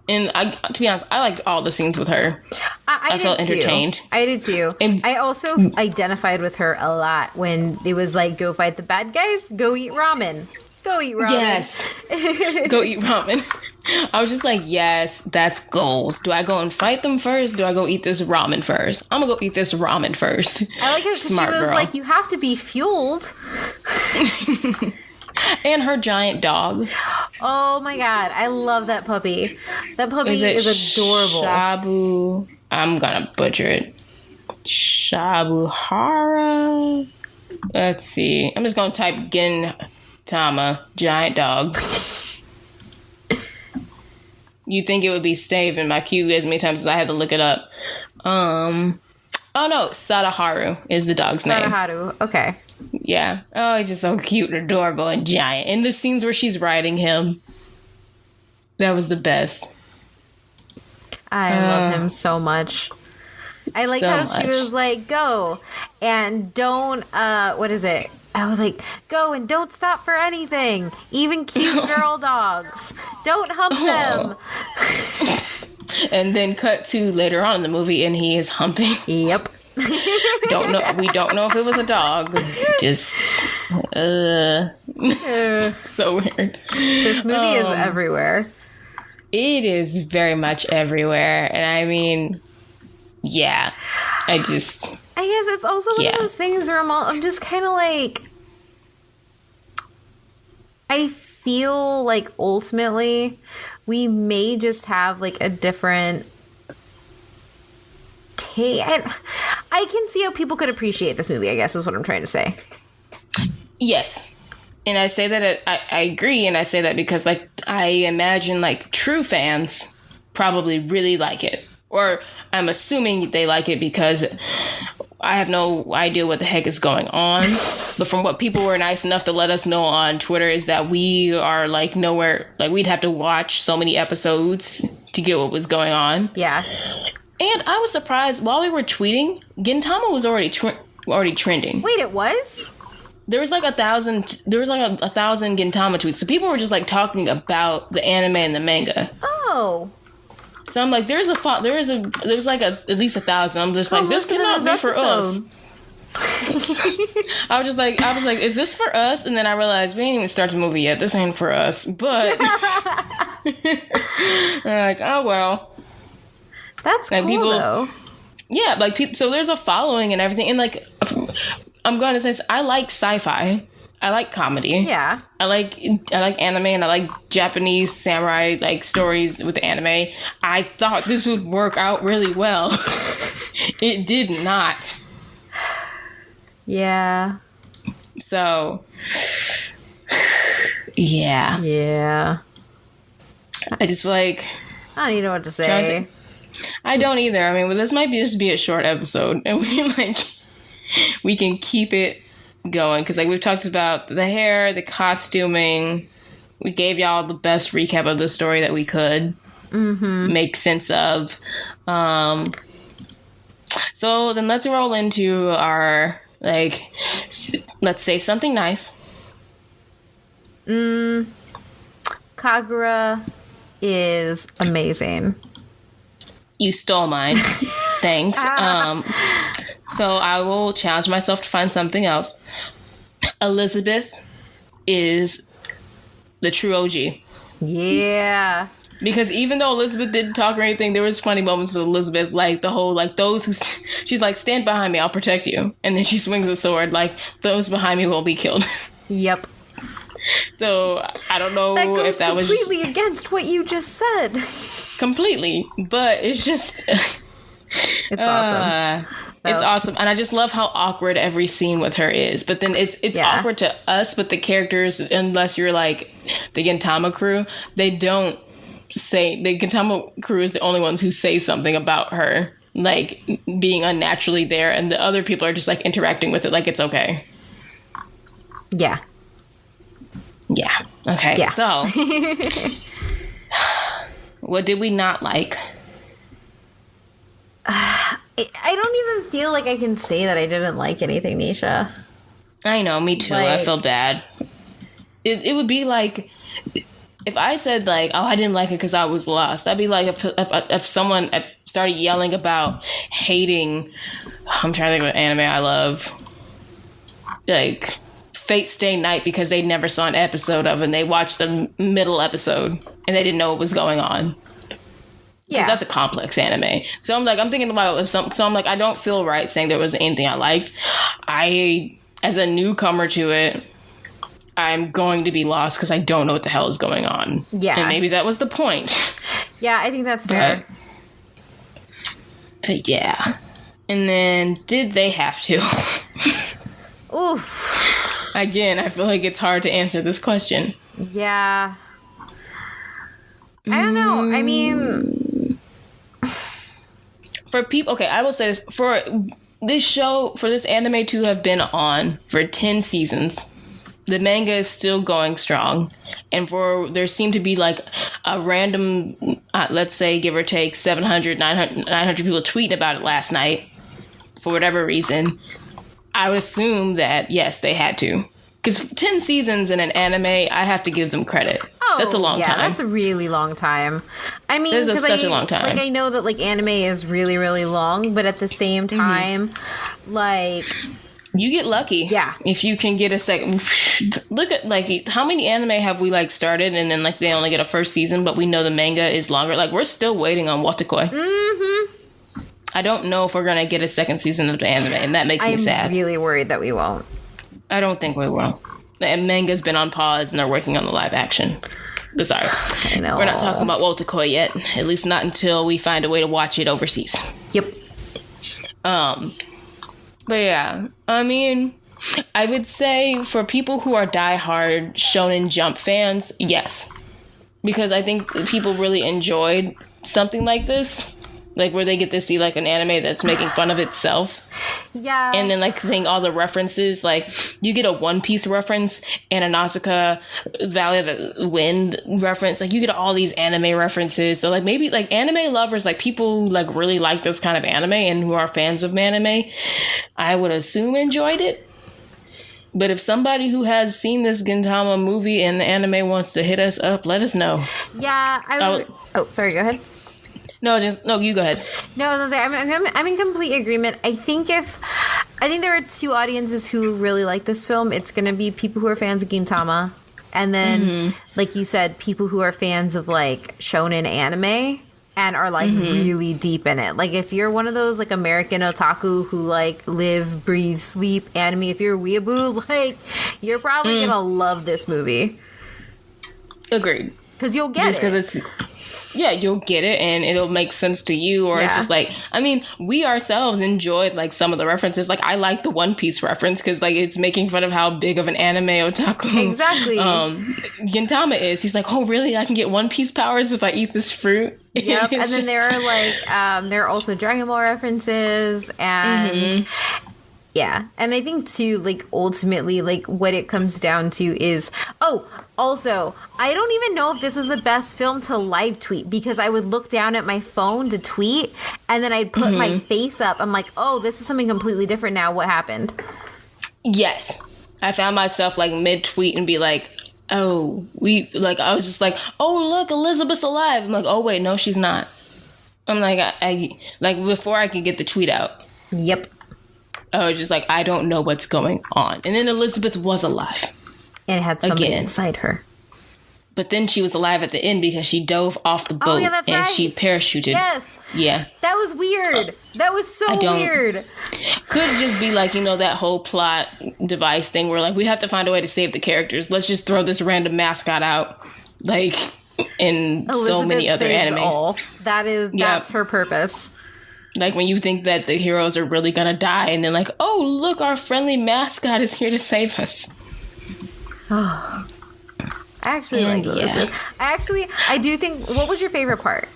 And to be honest, I liked all the scenes with her. I felt entertained. I did too. And I also identified with her a lot when it was like, go fight the bad guys, go eat ramen. Go eat ramen. yes, go eat ramen. I was just like, yes, that's goals. Do I go and fight them first? Do I go eat this ramen first? I'm gonna go eat this ramen first. I like it because she was girl. like, you have to be fueled. And her giant dog. Oh my God, I love that puppy. That puppy is adorable. Shabu. I'm gonna butcher it. Shabuhara. Let's see. I'm just gonna type Gin Tama, giant dog. You think it would be saved in my queue as many times as I had to look it up. Oh no, Sadaharu is the dog's name. Sadaharu, okay. Yeah. Oh, he's just so cute and adorable and giant. And the scenes where she's riding him, that was the best. I love him so much. I like how she was like, go and don't, what is it? I was like, go and don't stop for anything. Even cute girl dogs. Don't hump them. And then cut to later on in the movie and he is humping. Yep. Don't know. We don't know if it was a dog. Just, so weird. This movie is everywhere. It is very much everywhere. And I mean, yeah, I guess it's also one of those things where I'm just kind of like, I feel like ultimately we may just have like a different take. I can see how people could appreciate this movie, I guess is what I'm trying to say. Yes. And I say that I agree, and I say that because like I imagine like true fans probably really like it, or I'm assuming they like it because I have no idea what the heck is going on. But from what people were nice enough to let us know on Twitter is that we are like nowhere, like we'd have to watch so many episodes to get what was going on. Yeah. And I was surprised while we were tweeting, Gintama was already trending. Wait, it was? There was like 1,000. There was like a 1,000 Gintama tweets. So people were just like talking about the anime and the manga. Oh. So I'm like, there's like at least 1,000. I'm just like, this cannot be for us. I was like, is this for us? And then I realized we ain't even started the movie yet. This ain't for us. But I'm like, oh well. That's like cool, though. Yeah, like people. So there's a following and everything, and like I'm going to say, I like sci-fi. I like comedy. Yeah. I like anime, and I like Japanese samurai like stories with anime. I thought this would work out really well. It did not. Yeah. So. Yeah. Yeah. I just feel like I don't even know what to say. I don't either. I mean, well, this might just be a short episode, and we can keep it going because like we've talked about the hair, the costuming. We gave y'all the best recap of the story that we could make sense of. So then let's roll into our like, let's say something nice. Kagura is amazing. You stole mine. Thanks. So I will challenge myself to find something else. Elizabeth is the true OG. Yeah. Because even though Elizabeth didn't talk or anything, there was funny moments with Elizabeth, like the whole, like those who, she's like, stand behind me, I'll protect you. And then she swings a sword, like those behind me will be killed. Yep. So I don't know if that was completely against what you just said. Completely, but it's just it's awesome. It's awesome, and I just love how awkward every scene with her is. But then it's awkward to us, but the characters, unless you're like the Gintama crew, they don't say. The Gintama crew is the only ones who say something about her. like being unnaturally there, and the other people are just like interacting with it like it's okay. Yeah. Okay. Yeah. So, what did we not like? I don't even feel like I can say that I didn't like anything, Neysha. I know, me too. I feel bad. It would be like if I said like, oh, I didn't like it because I was lost. That'd be like if someone started yelling about hating. I'm trying to think of an anime I love, like Fate Stay Night, because they never saw an episode of it and they watched the middle episode and they didn't know what was going on. Because that's a complex anime. So I'm thinking about so I'm like, I don't feel right saying there was anything I liked. As a newcomer to it, I'm going to be lost because I don't know what the hell is going on. Yeah. And maybe that was the point. Yeah, I think that's fair. But yeah. And then, did they have to? Oof. Again, I feel like it's hard to answer this question. Yeah. I don't know. I mean... For people... Okay, I will say this. For this show, for this anime to have been on for 10 seasons... The manga is still going strong, and there seem to be like a random, let's say, give or take 700, 900 people tweeting about it last night for whatever reason. I would assume that, yes, they had to. Because 10 seasons in an anime, I have to give them credit. Oh, that's a long time. Yeah, that's a really long time. I mean, it's such a long time. Like, I know that like anime is really, really long, but at the same time, like... You get lucky. Yeah. If you can get a second. Look at, like, how many anime have we, like, started and then, like, they only get a first season, but we know the manga is longer. Like, we're still waiting on Watakoi. Mm-hmm. I don't know if we're going to get a second season of the anime, and that makes me sad. I'm really worried that we won't. I don't think we will. The manga's been on pause, and they're working on the live action. But sorry. I know. We're not talking about Watakoi yet. At least not until we find a way to watch it overseas. Yep. But yeah, I mean, I would say for people who are diehard Shōnen Jump fans, yes. Because I think people really enjoyed something like this. Like, where they get to see, like, an anime that's making fun of itself. Yeah. And then, like, seeing all the references. Like, you get a One Piece reference and a Nausicaa Valley of the Wind reference. Like, you get all these anime references. So, like, maybe, like, anime lovers, like, people who, like, really like this kind of anime and who are fans of anime, I would assume enjoyed it. But if somebody who has seen this Gintama movie and the anime wants to hit us up, let us know. Yeah. Oh, sorry, go ahead. No, you go ahead. No, I was gonna say, I'm in complete agreement. I think there are two audiences who really like this film. It's gonna be people who are fans of Gintama, and then, like you said, people who are fans of like shonen anime and are like really deep in it. Like, if you're one of those like American otaku who like live, breathe, sleep anime, if you're a weeaboo, like, you're probably gonna love this movie. Agreed. Because you'll get it. Just because it's... Yeah, you'll get it and it'll make sense to you, or it's just like, I mean, we ourselves enjoyed like some of the references. Like, I like the One Piece reference because like it's making fun of how big of an anime otaku Gintama is. He's like, oh really? I can get One Piece powers if I eat this fruit. Yep. And then there are like there are also Dragon Ball references and yeah. And I think too, like, ultimately, like, what it comes down to is, also, I don't even know if this was the best film to live tweet, because I would look down at my phone to tweet and then I'd put my face up. I'm like, oh, this is something completely different now. What happened? Yes. I found myself like mid tweet and be like, oh, I was just like, oh, look, Elizabeth's alive. I'm like, oh wait, no, she's not. I'm like, I like, before I could get the tweet out. Yep. I was just like, I don't know what's going on. And then Elizabeth was alive. And had somebody inside her. But then she was alive at the end because she dove off the boat and she parachuted. Yes. Yeah. That was weird. That was so weird. Could just be like, that whole plot device thing where like, we have to find a way to save the characters. Let's just throw this random mascot out. Like, in so many other animes. That's her purpose. Like, when you think that the heroes are really gonna die, and then like, oh, look, our friendly mascot is here to save us. I actually like Elizabeth. I do think... What was your favorite part?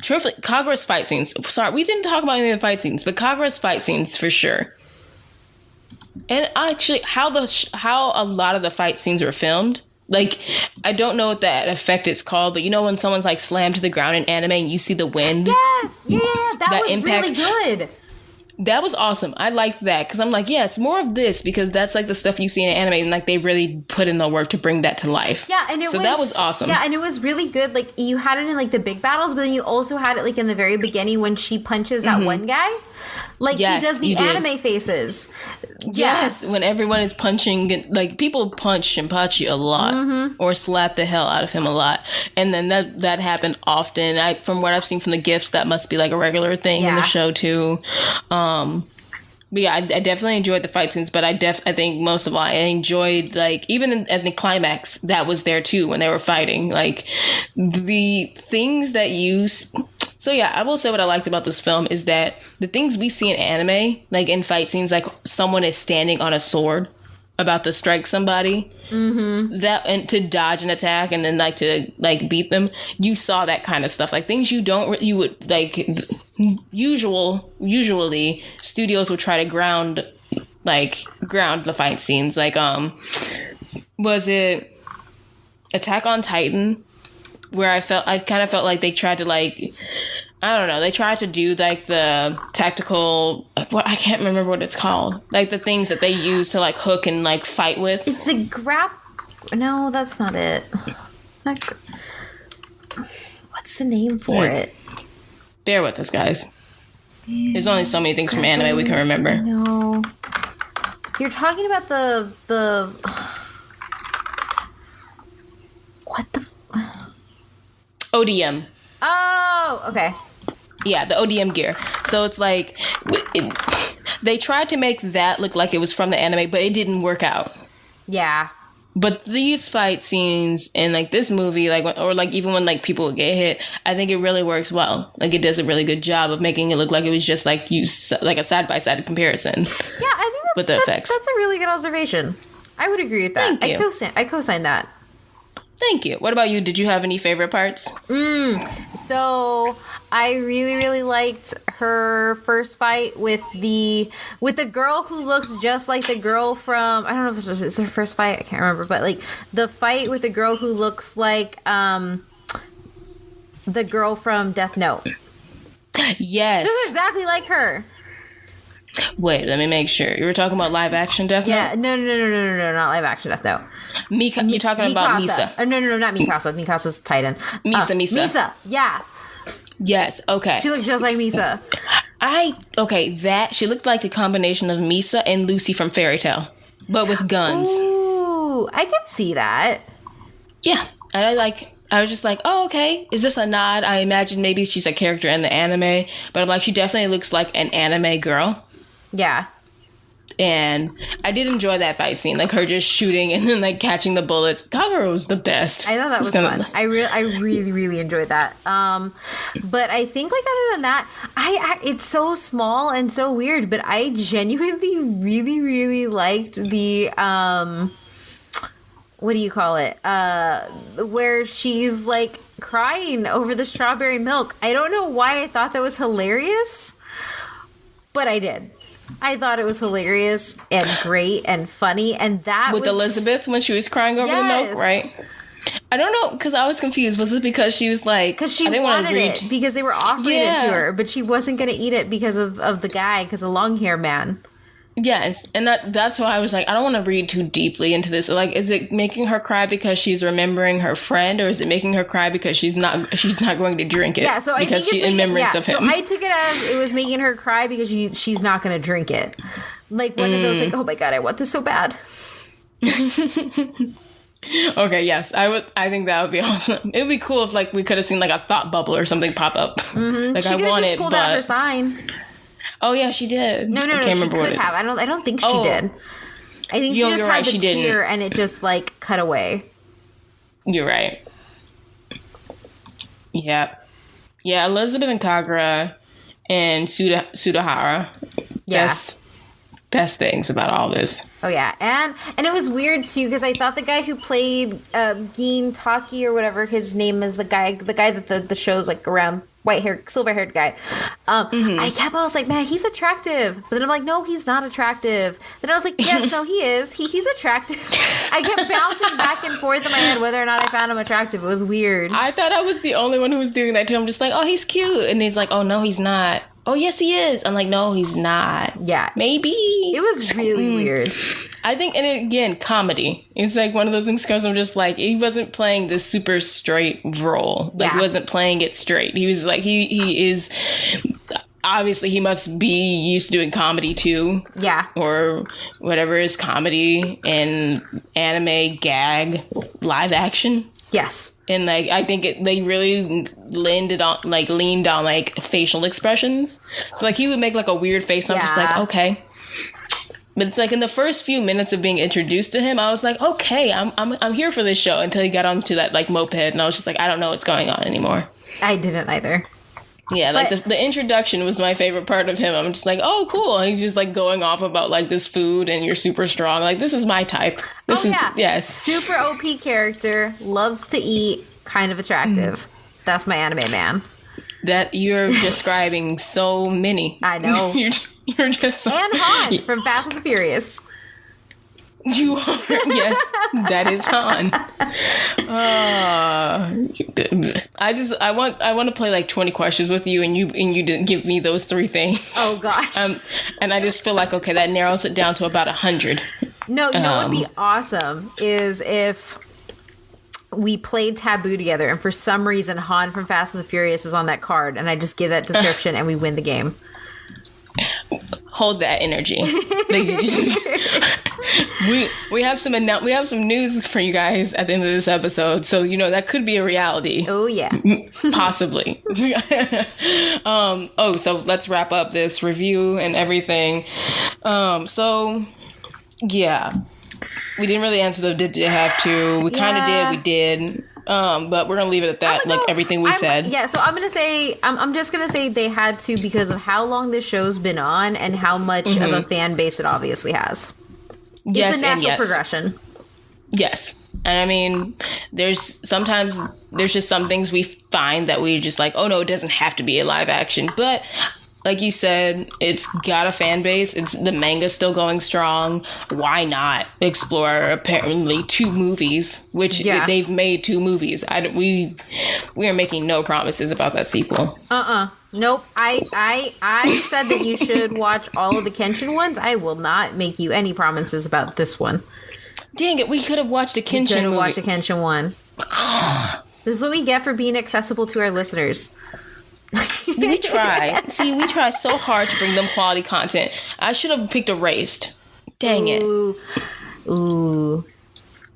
truthfully, Kagura's fight scenes. Sorry, we didn't talk about any of the fight scenes, but Kagura's fight scenes for sure. And actually, how a lot of the fight scenes were filmed. Like, I don't know what that effect is called, but you know when someone's like slammed to the ground in anime and you see the wind? Yes, yeah, that was impact, really good. That was awesome. I liked that because I'm like, yeah, it's more of this because that's like the stuff you see in anime and like they really put in the work to bring that to life. Yeah, and that was awesome. Yeah, and it was really good. Like you had it in like the big battles, but then you also had it like in the very beginning when she punches that one guy. Like, yes, he does the anime faces. Yes, when everyone is punching, like, people punch Shinpachi a lot or slap the hell out of him a lot. And then that happened often. From what I've seen from the GIFs, that must be, like, a regular thing in the show, too. But yeah, I definitely enjoyed the fight scenes, but I think most of all, I enjoyed, like, even at the climax, that was there, too, when they were fighting. Like, the things that So yeah, I will say what I liked about this film is that the things we see in anime, like in fight scenes, like someone is standing on a sword about to strike somebody, that and to dodge an attack and then like to like beat them. You saw that kind of stuff, like things you would like. Usually, studios would try to ground the fight scenes. Like was it Attack on Titan? Where I kind of felt like they tried to like, I don't know, they tried to do like the tactical, I can't remember what it's called. Like the things that they use to like hook and like fight with. It's the no, that's not it. What's the name for it? Bear with us, guys. There's only so many things from anime we can remember. No. You're talking about the what the ODM. Oh, okay. Yeah, the ODM gear. So it's like they tried to make that look like it was from the anime, but it didn't work out. Yeah. But these fight scenes in like this movie, like or like even when like people get hit, I think it really works well. Like it does a really good job of making it look like it was just like like a side by side comparison. Yeah, I think with the effects. That's a really good observation. I would agree with that. Thank you. I co-sign that. Thank you. What about you? Did you have any favorite parts? So I really, really liked her first fight with the girl who looks just like the girl from, I don't know if it's her first fight, I can't remember, but like the fight with the girl who looks like the girl from Death Note. Yes. She looks exactly like her. Wait, let me make sure. You were talking about live action Death Note? Yeah, no, not live action Death Note. You're talking about Misa. No, not Mikasa. Misasa's Titan. Misa. Yeah. Yes, okay. She looked just like Misa. She looked like the combination of Misa and Lucy from Fairy Tail, but with guns. Ooh, I could see that. Yeah, and I was just like, oh, okay, is this a nod? I imagine maybe she's a character in the anime, but I'm like, she definitely looks like an anime girl. Yeah. And I did enjoy that fight scene, like her just shooting and then like catching the bullets. Kagura was the best. I thought that was fun. I really, really enjoyed that. But I think like other than that, it's so small and so weird, but I genuinely really, really liked the what do you call it? Where she's like crying over the strawberry milk. I don't know why I thought that was hilarious, but I did. I thought it was hilarious and great and funny, and that with Elizabeth when she was crying over the milk, right? I don't know, because I was confused. Was it because she was like, because she wanted it because they were offering it to her, but she wasn't going to eat it because of the guy, because of long hair man. Yes, and that's why I was like, I don't want to read too deeply into this. Like, is it making her cry because she's remembering her friend, or is it making her cry because she's not going to drink it? Yeah, so I because think she's in remembrance of him. So I took it as it was making her cry because she's not going to drink it. Like one of those, like, oh my god, I want this so bad. Okay, yes, I think that would be awesome. It would be cool if like we could have seen like a thought bubble or something pop up. Mm-hmm. Like she could have just pulled out her sign. Oh yeah, she did. No, she could have. I don't think she did. I think she just had the tear and it just like cut away. You're right. Yeah. Yeah, Elizabeth and Kagura and Sudahara. Yeah. best things about all this. Oh yeah, and it was weird too because I thought the guy who played Gin Taki or whatever his name is, the guy that the show's like around, white hair, silver haired guy. I was like, man, he's attractive. But then I'm like, no, he's not attractive. Then I was like, yes, no, he is. He's attractive. I kept bouncing back and forth in my head whether or not I found him attractive. It was weird. I thought I was the only one who was doing that too. I'm just like, oh, he's cute, and he's like, oh no, he's not. Oh, yes, he is. I'm like, no, he's not. Yeah. Maybe. It was really weird. I think, and again, comedy. It's like one of those things because I'm just like, he wasn't playing this super straight role. Like, he wasn't playing it straight. He was like, he is, obviously, he must be used to doing comedy too. Yeah. Or whatever is comedy and anime, gag, live action. Yes. And like, I think they really leaned on like facial expressions. So like, he would make like a weird face. And I'm just like, okay. But it's like in the first few minutes of being introduced to him, I was like, okay, I'm here for this show, until he got onto that like moped, and I was just like, I don't know what's going on anymore. I didn't either. Yeah, like the introduction was my favorite part of him. I'm just like, oh, cool. And he's just like going off about like this food and you're super strong. Like, this is my type. Yes. Super OP character, loves to eat, kind of attractive. That's my anime man. That you're describing so many. I know. You're just so... And Han from Fast and the Furious. You are, yes, that is Han. I want to play like 20 questions with you, and you didn't give me those 3 things. Oh gosh. And I just feel like, okay, that narrows it down to about 100. No, you know what would be awesome is if we played Taboo together, and for some reason Han from Fast and the Furious is on that card, and I just give that description and we win the game. Hold that energy. We have some news for you guys at the end of this episode, so that could be a reality. Oh yeah, possibly. So let's wrap up this review and everything. So yeah, we didn't really answer the did you have to. We kind of did. We did. But we're gonna leave it at that. Like everything we said. Yeah. So I'm gonna say, I'm just gonna say they had to because of how long this show's been on and how much of a fan base it obviously has. Yes, it's a natural progression. Yes. And I mean, there's just some things we find that we just like, oh no, it doesn't have to be a live action. But like you said, it's got a fan base. The manga's still going strong. Why not explore apparently 2 movies, which they've made 2 movies. We are making no promises about that sequel. Nope. I said that you should watch all of the Kenshin ones. I will not make you any promises about this one. Dang it, we could have watched a Kenshin movie. Watched a Kenshin one. This is what we get for being accessible to our listeners. We try. See, we try so hard to bring them quality content. I should have picked Erased. Dang it. Ooh.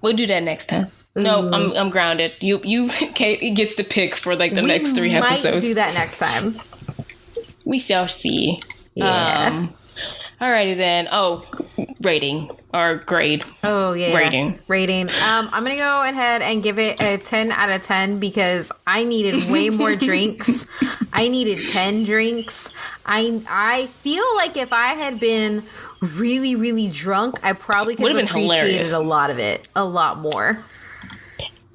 We'll do that next time. Ooh. No, I'm grounded. You Kate gets to pick for like the next 3 episodes. We might do that next time. We shall see. Yeah. Alrighty then. Oh, rating or grade. Oh yeah. Rating. I'm gonna go ahead and give it a 10 out of 10 because I needed way more drinks. I needed 10 drinks. I feel like if I had been really, really drunk, I probably could have appreciated a lot of it a lot more.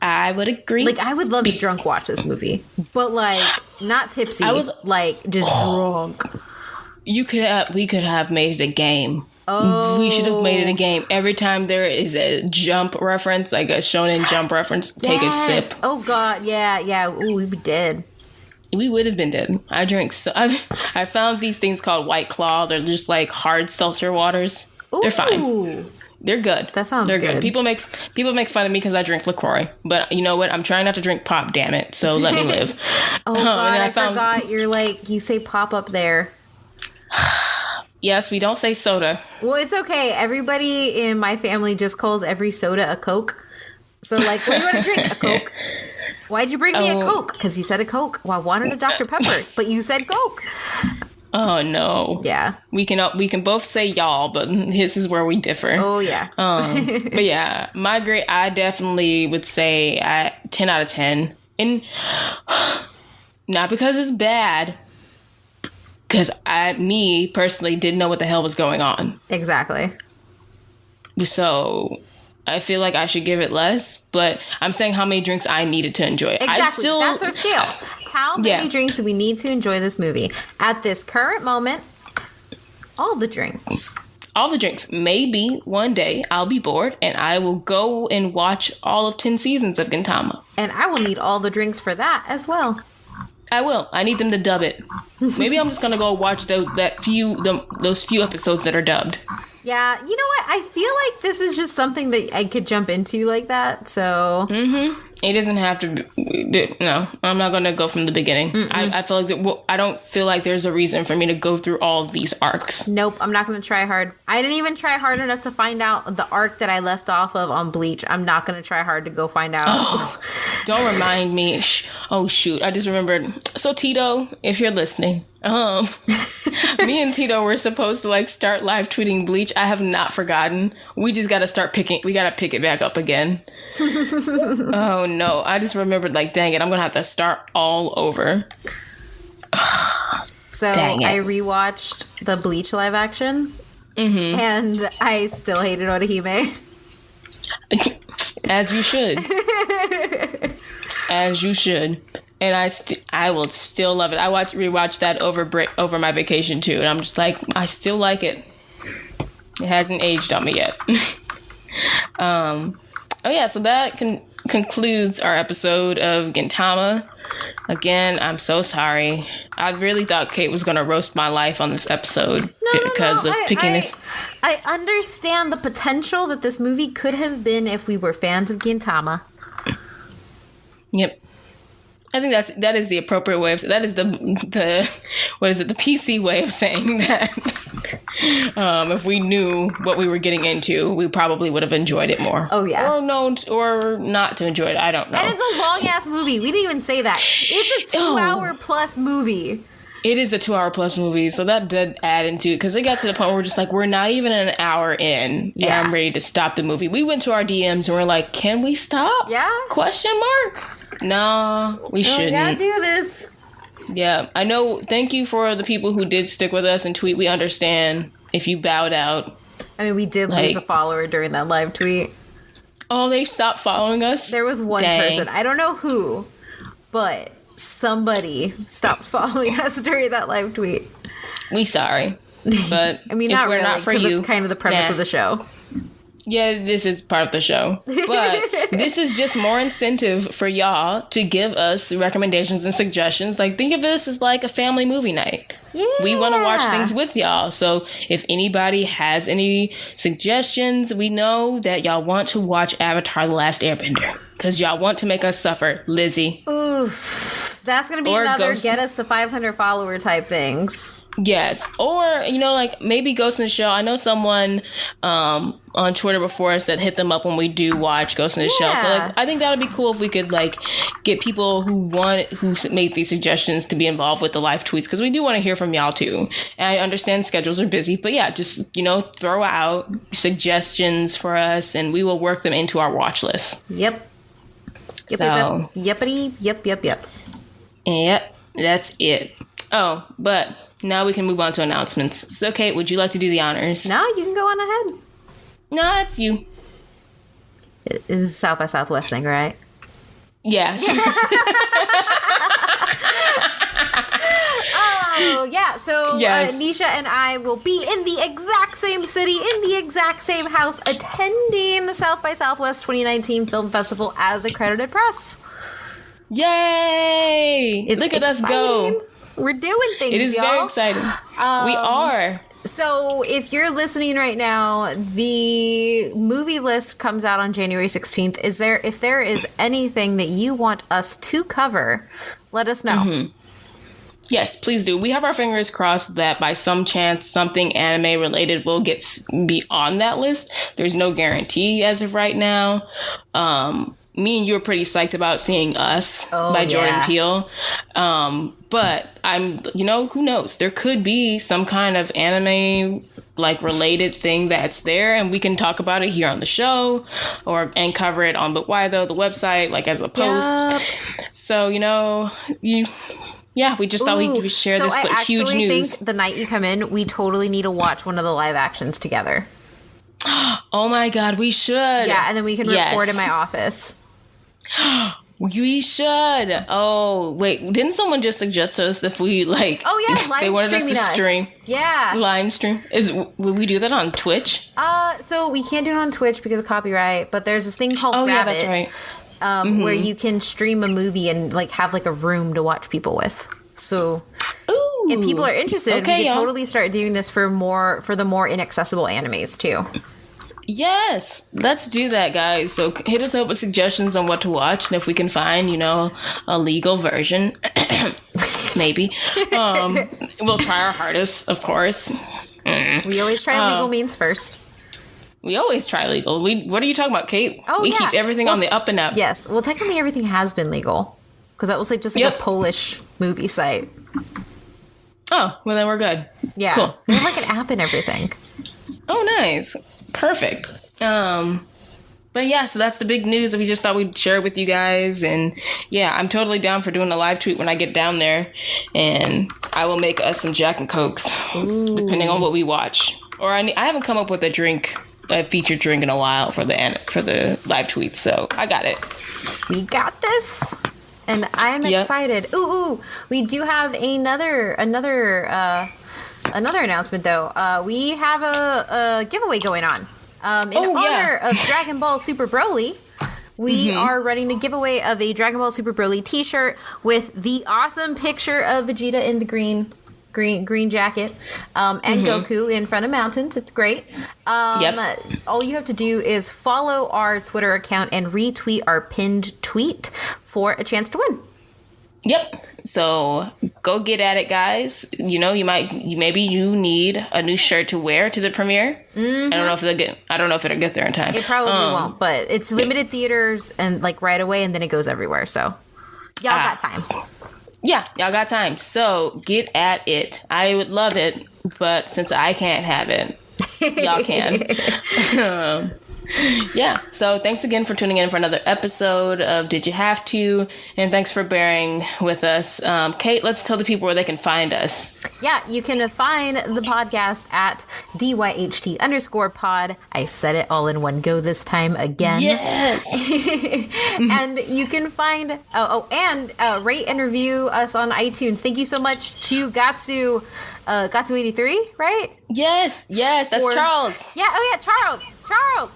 I would agree. Like, I would love to drunk watch this movie, but like not tipsy. Like just drunk. We could have made it a game. Oh. We should have made it a game. Every time there is a Jump reference, like a Shōnen Jump reference, take a sip. Oh God, yeah. Ooh, we did. We would have been dead. I drank I found these things called White Claw. They're just like hard seltzer waters. Ooh. They're fine. They're good. That sounds good. People make fun of me because I drink LaCroix, but you know what? I'm trying not to drink pop. Damn it! So let me live. Oh God, I forgot. You say pop up there. Yes, we don't say soda. Well, it's okay. Everybody in my family just calls every soda a Coke. So, like, what do you want to drink? A Coke. Why'd you bring me a Coke? Because you said a Coke. Well, I wanted a Dr. Pepper, but you said Coke. Oh, no. Yeah. We can both say y'all, but this is where we differ. Oh, yeah. But yeah, my grade, I definitely would say 10 out of 10. And not because it's bad, because me personally didn't know what the hell was going on. Exactly. So I feel like I should give it less, but I'm saying how many drinks I needed to enjoy it. Exactly. That's our scale. How many drinks do we need to enjoy this movie? At this current moment, all the drinks. All the drinks. Maybe one day I'll be bored and I will go and watch all of 10 seasons of Gintama. And I will need all the drinks for that as well. I will. I need them to dub it. Maybe I'm just going to go watch those few episodes that are dubbed. Yeah, you know what? I feel like this is just something that I could jump into like that, so... Mm-hmm. It doesn't have to be... No, I'm not going to go from the beginning. I feel like... I don't feel like there's a reason for me to go through all of these arcs. Nope, I'm not going to try hard. I didn't even try hard enough to find out the arc that I left off of on Bleach. I'm not going to try hard to go find out. Oh, don't remind me. Oh, shoot. I just remembered. So, Tito, if you're listening... me and Tito were supposed to start live tweeting Bleach. I have not forgotten. We just gotta we gotta pick it back up again. Oh no, I just remembered dang it, I'm gonna have to start all over. So I rewatched the Bleach live action and I still hated Orihime. As you should. As you should. And I will still love it. I rewatched that over my vacation too, and I'm just like, I still like it. It hasn't aged on me yet. So that concludes our episode of Gintama. Again, I'm so sorry. I really thought Kate was gonna roast my life on this episode because of picking this. I understand the potential that this movie could have been if we were fans of Gintama. Yep. I think that is the appropriate way of that is the what is it, the PC way of saying that. If we knew what we were getting into, we probably would have enjoyed it more. Oh yeah, or not to enjoy it. I don't know. And it's a long ass movie. We didn't even say that. It's a 2-hour plus movie. It is a 2-hour plus movie, so that did add into it because it got to the point where we're just like, we're not even an hour in, and I'm ready to stop the movie. We went to our DMs and we're like, can we stop? Yeah? Question mark? No, we shouldn't. We gotta do this. Yeah, I know. Thank you for the people who did stick with us and tweet. We understand if you bowed out. I mean, we did lose a follower during that live tweet. Oh, they stopped following us? There was one person. I don't know who, but somebody stopped following us during that live tweet. We sorry. But I mean, not really, because it's kind of the premise of the show. Yeah, this is part of the show. But this is just more incentive for y'all to give us recommendations and suggestions. Think of this as a family movie night. Yeah. We want to watch things with y'all. So if anybody has any suggestions, we know that y'all want to watch Avatar: The Last Airbender. Because y'all want to make us suffer, Lizzie. Oof. That's going to be another get us to 500 follower type things. Yes. Or, maybe Ghost in the Shell. I know someone on Twitter before us that hit them up when we do watch Ghost in the Shell. So, I think that would be cool if we could, get people who make these suggestions to be involved with the live tweets. Because we do want to hear from y'all, too. And I understand schedules are busy. But, yeah, just, throw out suggestions for us. And we will work them into our watch list. Yep. Yep, yep. Yep, that's it. Oh, but now we can move on to announcements. So, Kate, would you like to do the honors? No, you can go on ahead. No, it's you. It's South by Southwest thing, right? Yeah. Oh, yeah. So, Neysha and I will be in the exact same city, in the exact same house, attending the South by Southwest 2019 Film Festival as accredited press. Yay! Look at us go. We're doing things, It is y'all. very exciting. We are. So if you're listening right now, the movie list comes out on January 16th. If there is anything that you want us to cover, let us know. Mm-hmm. Yes, please do. We have our fingers crossed that by some chance something anime related will be on that list. There's no guarantee as of right now. Me and you are pretty psyched about seeing Us by Jordan Peele. But who knows? There could be some kind of anime related thing that's there, and we can talk about it here on the show and cover it on the website, as a post. Yep. So, Yeah, we just thought we'd share this huge news. Think the night you come in, we totally need to watch one of the live actions together. Oh my God, we should. Yeah, and then we can record in my office. We should. Oh, wait. Didn't someone just suggest to us if we live streaming us. Yeah. Live stream. Will we do that on Twitch? So we can't do it on Twitch because of copyright, but there's this thing called Rabbit. Yeah, that's right. Where you can stream a movie and have a room to watch people with. So if people are interested, we can totally start doing this for the more inaccessible animes too. Yes, let's do that, guys. So hit us up with suggestions on what to watch, and if we can find, a legal version, maybe, we'll try our hardest, of course. We always try legal means first. We always try legal. What are you talking about, Kate? We keep everything on the up and up. Yes. Well, technically everything has been legal, because that was just a Polish movie site. Oh, well then we're good. Yeah. Cool. They have an app and everything. Oh, nice. Perfect. But yeah, so that's the big news that we just thought we'd share with you guys. And yeah, I'm totally down for doing a live tweet when I get down there, and I will make us some Jack and Cokes, depending on what we watch. Or I haven't come up with a featured drink in a while for the live tweet, so I got it. We got this. And I'm excited. Ooh, we do have another announcement, though. We have a giveaway going on. In honor of Dragon Ball Super Broly, we are running a giveaway of a Dragon Ball Super Broly t-shirt with the awesome picture of Vegeta in the green jacket, and Goku in front of mountains. It's great. All you have to do is follow our Twitter account and retweet our pinned tweet for a chance to win. Yep. So go get at it, guys. Maybe you need a new shirt to wear to the premiere. I don't know if it'll get there in time. It probably won't, but it's limited theaters and right away, and then it goes everywhere. So y'all got time. Yeah, y'all got time. So get at it. I would love it, but since I can't have it, y'all can. Yeah, so thanks again for tuning in for another episode of Did You Have To? And thanks for bearing with us. Kate, let's tell the people where they can find us. Yeah, you can find the podcast at DYHT_pod. I said it all in one go this time again. Yes! And you can find, rate and review us on iTunes. Thank you so much to Gatsu 83, right? Yes, that's Charles. Yeah, Charles,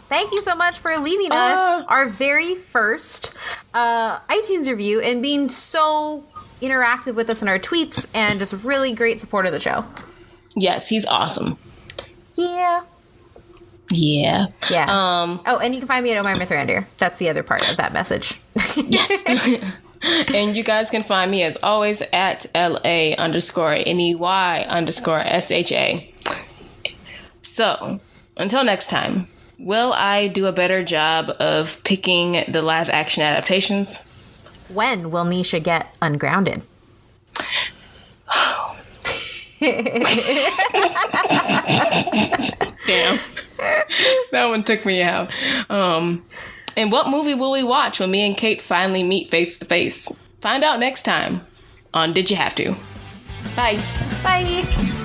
thank you so much for leaving us our very first iTunes review and being so interactive with us in our tweets and just really great support of the show. Yes, he's awesome. Yeah. And you can find me at Omar Mithrandir. That's the other part of that message. Yes. And you guys can find me, as always, at LA_NEY_SHA. So, until next time, will I do a better job of picking the live action adaptations? When will LaNeysha get ungrounded? Damn. That one took me out. And what movie will we watch when me and Kate finally meet face to face? Find out next time on Did You Have To? Bye. Bye.